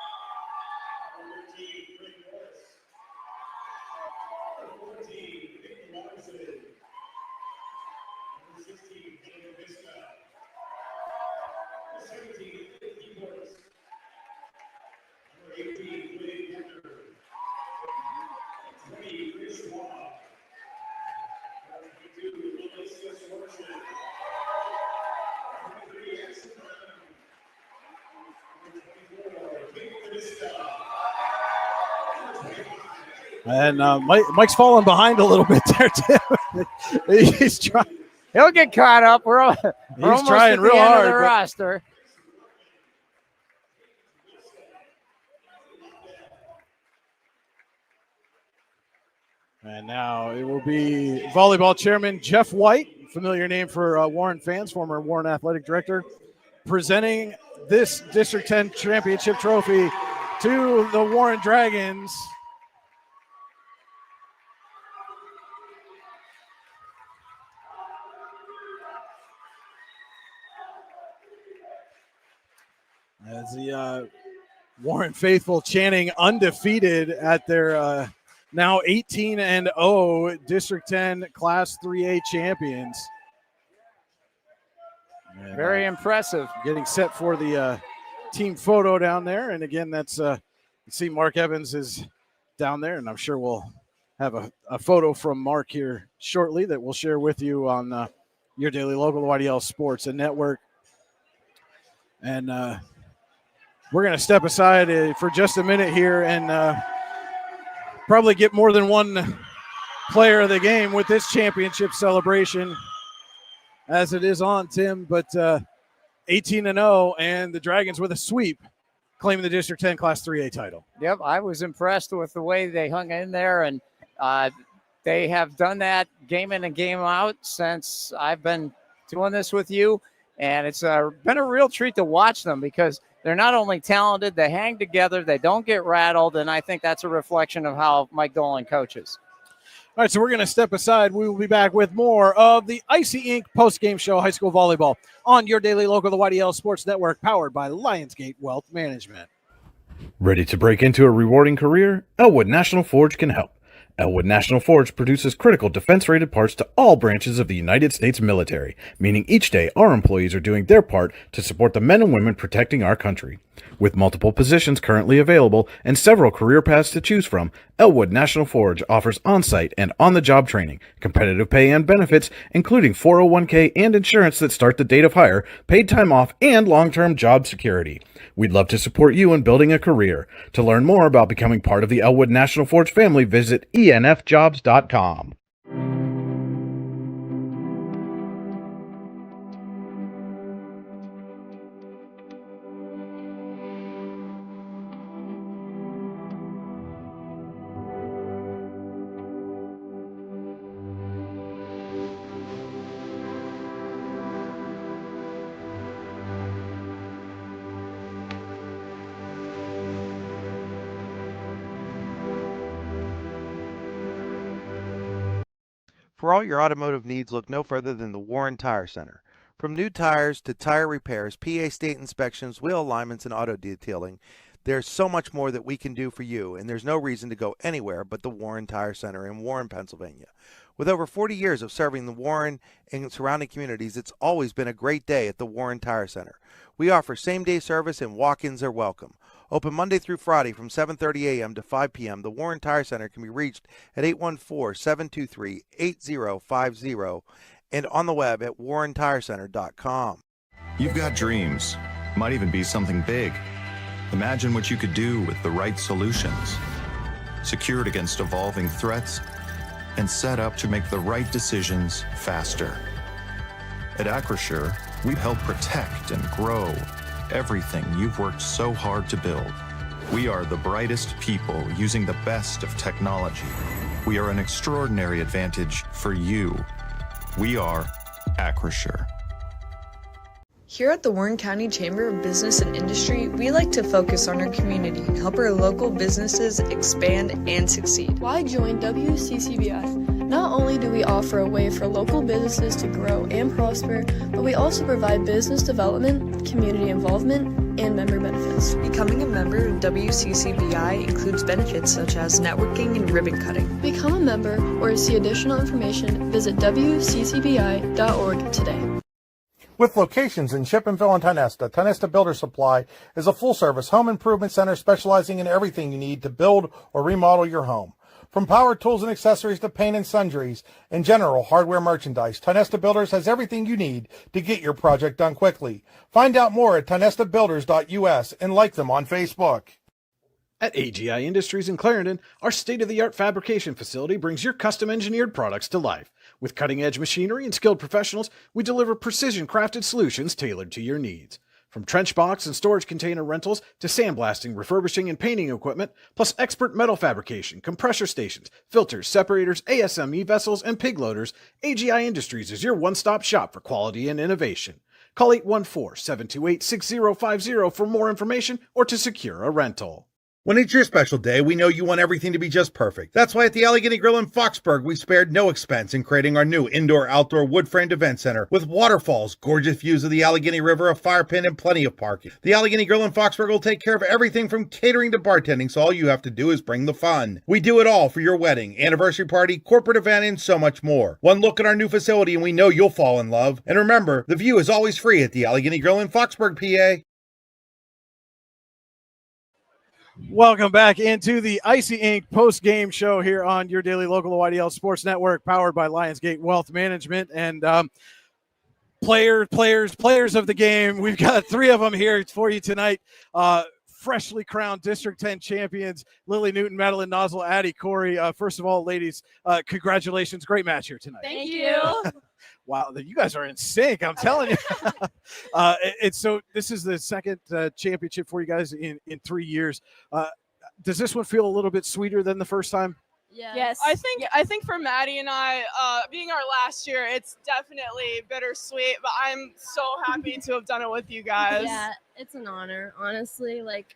And Mike's falling behind a little bit there, too. He's trying. He'll get caught up. We're almost trying at the real end hard, of the but- roster. And now it will be volleyball chairman Jeff White, familiar name for Warren fans, former Warren athletic director, presenting this District 10 championship trophy to the Warren Dragons. As the Warren faithful chanting undefeated at their now 18-0 District 10 Class 3A champions. And, Very impressive. Getting set for the team photo down there. And again, that's you see Mark Evans is down there, and I'm sure we'll have a photo from Mark here shortly that we'll share with you on your daily local YDL Sports and Network. And we're going to step aside for just a minute here and probably get more than one player of the game with this championship celebration as it is on, Tim. But 18-0 and the Dragons with a sweep claiming the District 10 Class 3A title. Yep, I was impressed with the way they hung in there, and they have done that game in and game out since I've been doing this with you, and it's been a real treat to watch them because they're not only talented, they hang together, they don't get rattled, and I think that's a reflection of how Mike Dolan coaches. All right, so we're going to step aside. We will be back with more of the Icy Inc. post-game show, high school volleyball, on your daily local, the YDL Sports Network, powered by Lionsgate Wealth Management. Ready to break into a rewarding career? Elwood National Forge can help. Elwood National Forge produces critical defense-rated parts to all branches of the United States military, meaning each day our employees are doing their part to support the men and women protecting our country. With multiple positions currently available and several career paths to choose from, Elwood National Forge offers on-site and on-the-job training, competitive pay and benefits, including 401k and insurance that start the date of hire, paid time off, and long-term job security. We'd love to support you in building a career. To learn more about becoming part of the Elwood National Forge family, visit enfjobs.com. For all your automotive needs, look no further than the Warren Tire Center. From new tires to tire repairs, PA state inspections, wheel alignments, and auto detailing, there's so much more that we can do for you, and there's no reason to go anywhere but the Warren Tire Center in Warren, Pennsylvania. With over 40 years of serving the Warren and surrounding communities, it's always been a great day at the Warren Tire Center. We offer same-day service and walk-ins are welcome. Open Monday through Friday from 7:30 a.m. to 5 p.m., the Warren Tire Center can be reached at 814-723-8050 and on the web at warrentirecenter.com. You've got dreams, might even be something big. Imagine what you could do with the right solutions. Secured against evolving threats and set up to make the right decisions faster. At Acrisure, we help protect and grow everything you've worked so hard to build. We are the brightest people using the best of technology. We are an extraordinary advantage for you. We are Acrisure. Here at the Warren County Chamber of Business and Industry, we like to focus on our community and help our local businesses expand and succeed. Why join WCCBF? Not only do we offer a way for local businesses to grow and prosper, but we also provide business development, community involvement, and member benefits. Becoming a member of WCCBI includes benefits such as networking and ribbon cutting. Become a member or to see additional information, visit WCCBI.org today. With locations in Shippenville and Tionesta, Tionesta Builder Supply is a full-service home improvement center specializing in everything you need to build or remodel your home. From power tools and accessories to paint and sundries and general hardware merchandise, Tionesta Builders has everything you need to get your project done quickly. Find out more at tionestabuilders.us and like them on Facebook. At AGI Industries in Clarendon, our state-of-the-art fabrication facility brings your custom-engineered products to life. With cutting-edge machinery and skilled professionals, we deliver precision-crafted solutions tailored to your needs. From trench box and storage container rentals to sandblasting, refurbishing, and painting equipment, plus expert metal fabrication, compressor stations, filters, separators, ASME vessels, and pig loaders, AGI Industries is your one-stop shop for quality and innovation. Call 814-728-6050 for more information or to secure a rental. When it's your special day, we know you want everything to be just perfect. That's why at the Allegheny Grill in Foxburg, we spared no expense in creating our new indoor-outdoor wood-framed event center with waterfalls, gorgeous views of the Allegheny River, a fire pit, and plenty of parking. The Allegheny Grill in Foxburg will take care of everything from catering to bartending, so all you have to do is bring the fun. We do it all for your wedding, anniversary party, corporate event, and so much more. One look at our new facility and we know you'll fall in love. And remember, the view is always free at the Allegheny Grill in Foxburg, PA. Welcome back into the Icy Ink post-game show here on your daily local YDL Sports Network, powered by Lionsgate Wealth Management. And players of the game. We've got three of them here for you tonight. Freshly crowned District 10 champions, Lily Newton, Madeline Nozzle, Addie Corey. First of all, ladies, congratulations. Great match here tonight. Thank you. Wow, you guys are in sync, I'm telling you. So this is the second championship for you guys in 3 years. Does this one feel a little bit sweeter than the first time? Yes. I think for Maddie and I, being our last year, it's definitely bittersweet, but I'm so happy to have done it with you guys. Yeah, it's an honor, honestly. Like,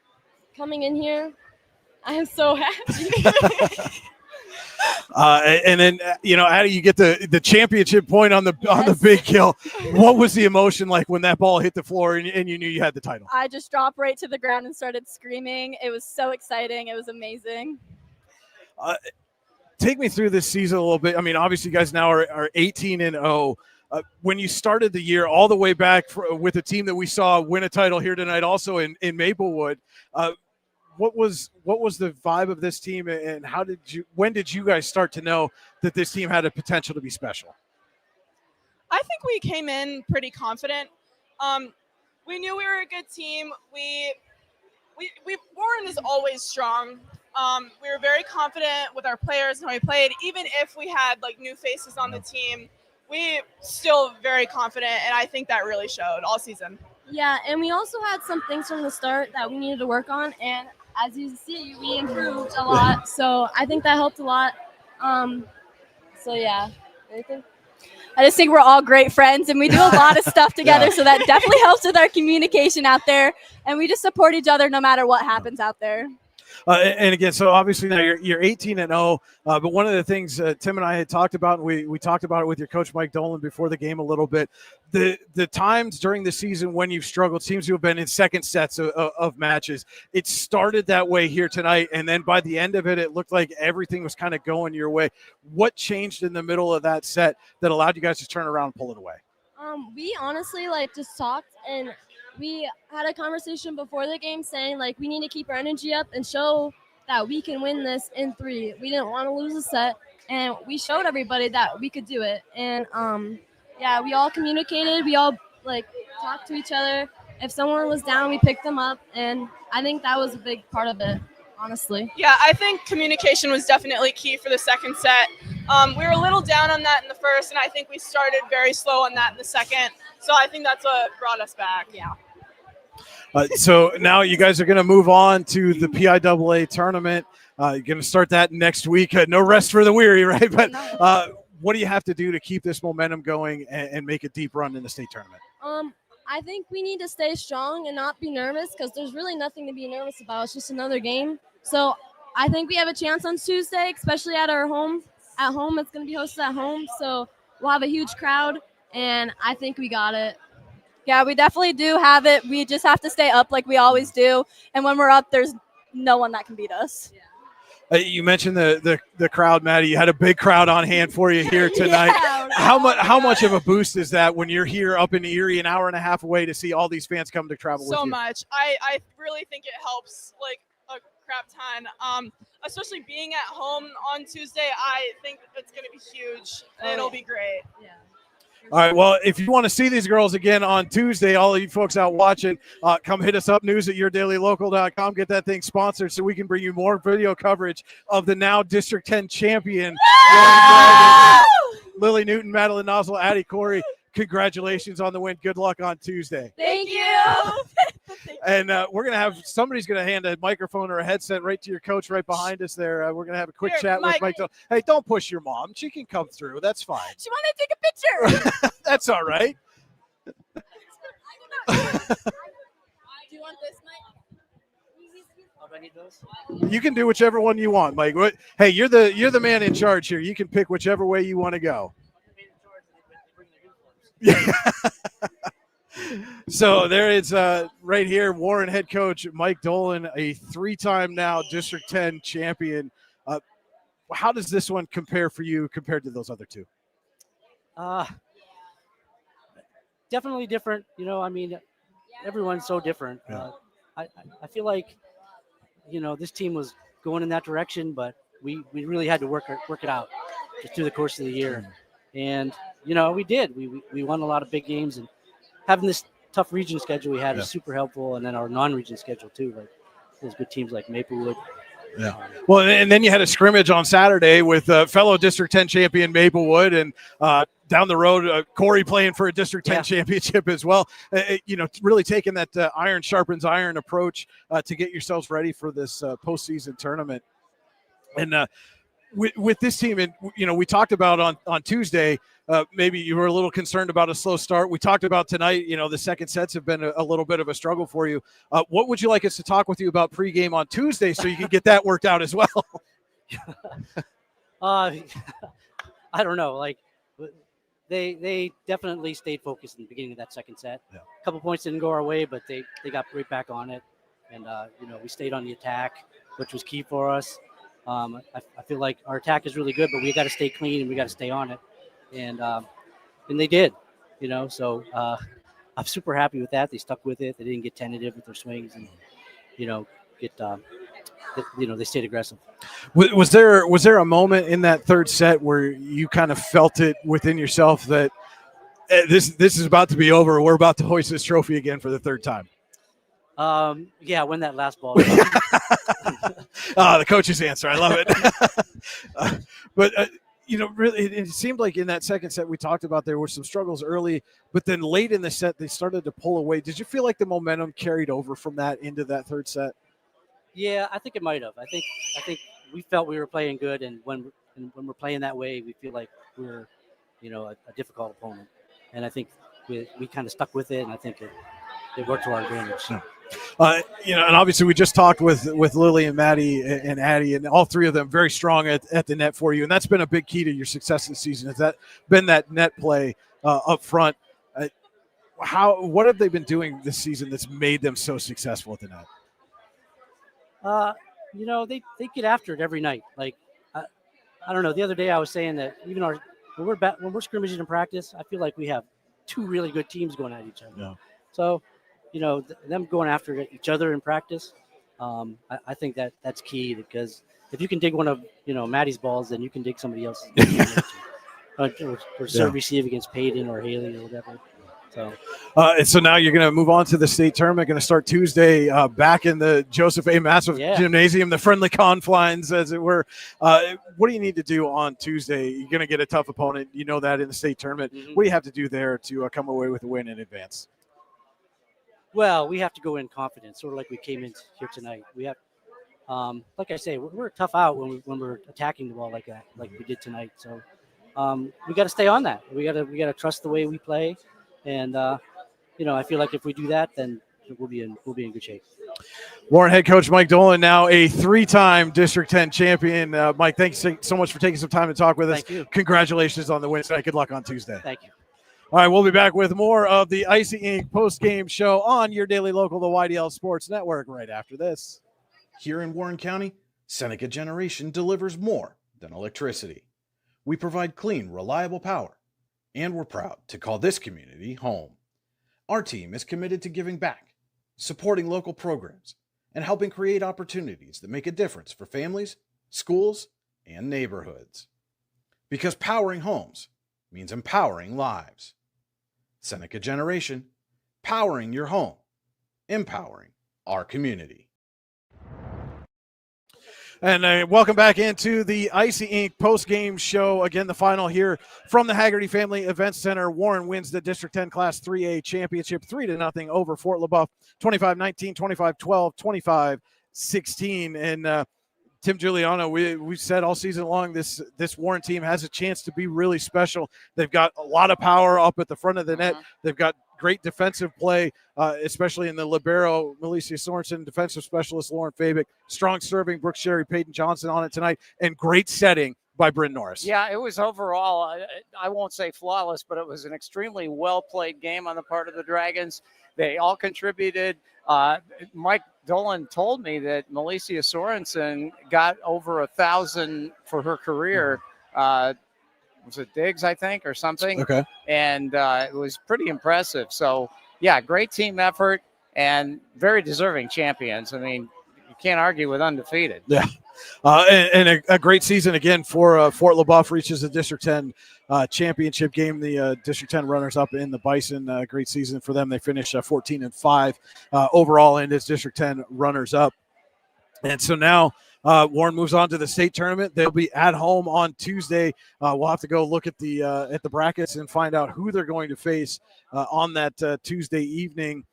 coming in here, I am so happy. And then, Addie, you get the championship point on the big kill. What was the emotion like when that ball hit the floor and you knew you had the title? I just dropped right to the ground and started screaming. It was so exciting. It was amazing. Take me through this season a little bit. I mean, obviously, you guys now are 18-0. When you started the year, all the way back with a team that we saw win a title here tonight, also in Maplewood. What was the vibe of this team, and when did you guys start to know that this team had a potential to be special? I think we came in pretty confident. We knew we were a good team. Warren is always strong. We were very confident with our players and how we played. Even if we had new faces on the team, we still very confident, and I think that really showed all season. Yeah, and we also had some things from the start that we needed to work on, and as you see, we improved a lot. So I think that helped a lot. So yeah. Anything? I just think we're all great friends, and we do a lot of stuff together, so that definitely helps with our communication out there, and we just support each other no matter what happens out there. And again, so obviously now you're 18-0. But one of the things Tim and I had talked about, and we talked about it with your coach Mike Dolan before the game a little bit. The times during the season when you've struggled seems to have been in second sets of matches. It started that way here tonight, and then by the end of it, it looked like everything was kind of going your way. What changed in the middle of that set that allowed you guys to turn around and pull it away? We honestly just talked, and we had a conversation before the game saying we need to keep our energy up and show that we can win this in 3. We didn't want to lose a set, and we showed everybody that we could do it. And yeah, we all communicated. We all talked to each other. If someone was down, we picked them up, and I think that was a big part of it, honestly. Yeah, I think communication was definitely key for the second set. We were a little down on that in the first, and I think we started very slow on that in the second. So I think that's what brought us back. Yeah. So now you guys are going to move on to the PIAA tournament. You're going to start that next week. No rest for the weary, right? But what do you have to do to keep this momentum going and make a deep run in the state tournament? I think we need to stay strong and not be nervous because there's really nothing to be nervous about. It's just another game. So I think we have a chance on Tuesday, especially at our home. At home, it's going to be hosted at home. So we'll have a huge crowd, and I think we got it. Yeah, we definitely do have it. We just have to stay up like we always do. And when we're up, there's no one that can beat us. You mentioned the crowd, Maddie. You had a big crowd on hand for you here tonight. How much of a boost is that when you're here up in Erie, an hour and a half away, to see all these fans come to travel with you? So much. I really think it helps a crap ton. Especially being at home on Tuesday, I think it's going to be huge. It'll be great. Yeah. All right, well, if you want to see these girls again on Tuesday, all of you folks out watching, come hit us up, news@yourdailylocal.com. Get that thing sponsored so we can bring you more video coverage of the now District 10 champion, Lily Newton, Madeline Nozzle, Addie Corey. Congratulations on the win. Good luck on Tuesday. Thank you. And we're going to have – somebody's going to hand a microphone or a headset right to your coach right behind us there. We're going to have a quick chat with Mike. Hey, don't push your mom. She can come through. That's fine. She wanted to take a picture. That's all right. Do you want this, Mike? Do I need those? You can do whichever one you want, Mike. Hey, you're the man in charge here. You can pick whichever way you want to go. So there is right here, Warren head coach Mike Dolan, a 3-time now District 10 champion. How does this one compare for you compared to those other two? Definitely different. Everyone's so different. Yeah. I feel like, this team was going in that direction, but we really had to work it out just through the course of the year. And, we did. We won a lot of big games, and having this tough region schedule we had is super helpful. And then our non-region schedule too, like those good teams like Maplewood. Yeah. Well, and then you had a scrimmage on Saturday with fellow District 10 champion Maplewood, and down the road, Corey playing for a District 10 championship as well. Really taking that iron sharpens iron approach to get yourselves ready for this postseason tournament. And with this team, and we talked about on Tuesday, maybe you were a little concerned about a slow start. We talked about tonight, the second sets have been a little bit of a struggle for you. What would you like us to talk with you about pregame on Tuesday so you can get that worked out as well? I don't know. They definitely stayed focused in the beginning of that second set. Yeah. A couple points didn't go our way, but they got right back on it. And, we stayed on the attack, which was key for us. I feel like our attack is really good, but we got to stay clean and we got to stay on it. And they did, so I'm super happy with that. They stuck with it. They didn't get tentative with their swings and, they stayed aggressive. Was there a moment in that third set where you kind of felt it within yourself that this is about to be over? We're about to hoist this trophy again for the third time. Yeah, when that last ball. The coach's answer. I love it. But, really, it seemed like in that second set we talked about there were some struggles early, but then late in the set they started to pull away. Did you feel like the momentum carried over from that into that third set? Yeah, I think it might have. I think we felt we were playing good, and when we're playing that way, we feel like we're, a difficult opponent. And I think we kind of stuck with it, and I think it worked to our advantage. And obviously we just talked with Lily and Maddie and Addie, and all three of them very strong at the net for you, and that's been a big key to your success this season. Has that been that net play up front? What have they been doing this season that's made them so successful at the net? They get after it every night. Like I don't know. The other day I was saying that even when we're scrimmaging in practice, I feel like we have two really good teams going at each other. Yeah. So, them going after each other in practice, I think that's key, because if you can dig one of Maddie's balls, then you can dig somebody else's. or serve receive against Peyton or Haley or whatever. So, and so now you're going to move on to the state tournament. Going to start Tuesday back in the Joseph A. Massif Gymnasium, the friendly confines, as it were. What do you need to do on Tuesday? You're going to get a tough opponent. You know that in the state tournament. Mm-hmm. What do you have to do there to come away with a win in advance? Well, we have to go in confident, sort of like we came in here tonight. We have, like I say, we're tough out when we're attacking the ball like that, like we did tonight. So we got to stay on that. We got to trust the way we play. And, I feel like if we do that, then we'll be in good shape. Warren head coach Mike Dolan, now a 3-time District 10 champion. Mike, thanks so much for taking some time to talk with us. Thank you. Congratulations on the win tonight. Good luck on Tuesday. Thank you. All right, we'll be back with more of the Icy Ink post-game show on your daily local, the YDL Sports Network, right after this. Here in Warren County, Seneca Generation delivers more than electricity. We provide clean, reliable power, and we're proud to call this community home. Our team is committed to giving back, supporting local programs, and helping create opportunities that make a difference for families, schools, and neighborhoods. Because powering homes means empowering lives. Seneca Generation, powering your home, empowering our community. And welcome back into the Icy Ink post-game show. Again, the final here from the Haggerty Family Events Center. Warren wins the District 10 Class 3A championship 3-0 over Fort LeBouef, 25-19, 25-12, 25-16. And Tim Giuliano, we've said all season long this Warren team has a chance to be really special. They've got a lot of power up at the front of the net. They've got great defensive play, especially in the libero, Melissa Sorensen, defensive specialist Lauren Fabic, strong serving, Brooke Sherry, Peyton Johnson on it tonight, and great setting by Bryn Norris. Yeah, it was overall, I won't say flawless, but it was an extremely well-played game on the part of the Dragons. They all contributed. Mike Dolan told me that Melissa Sorensen got over 1,000 for her career. Was it Diggs, I think, or something? Okay. And it was pretty impressive. So, yeah, great team effort and very deserving champions. I mean, you can't argue with undefeated. Yeah. And a great season again for Fort LeBouef. Reaches the District 10 championship game. The District 10 runners-up in the Bison. Great season for them. They finished 14-5 overall and as District 10 runners-up. And so now Warren moves on to the state tournament. They'll be at home on Tuesday. We'll have to go look at the brackets and find out who they're going to face on that Tuesday evening.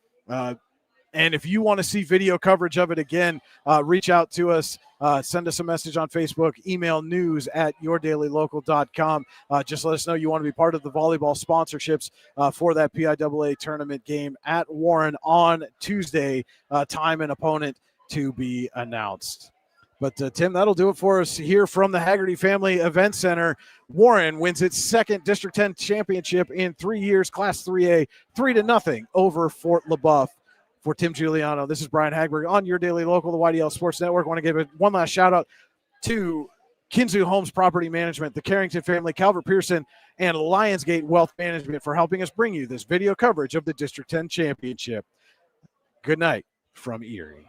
And if you want to see video coverage of it again, reach out to us. Send us a message on Facebook, email news@yourdailylocal.com. Just let us know you want to be part of the volleyball sponsorships for that PIAA tournament game at Warren on Tuesday. Time and opponent to be announced. But, Tim, that'll do it for us here from the Haggerty Family Event Center. Warren wins its second District 10 championship in 3 years, Class 3A, 3-0 over Fort LeBouef. For Tim Giuliano, this is Brian Hagberg on your daily local, the YDL Sports Network. I want to give one last shout-out to Kinzu Homes Property Management, the Carrington family, Calvert Pearson, and Lionsgate Wealth Management for helping us bring you this video coverage of the District 10 championship. Good night from Erie.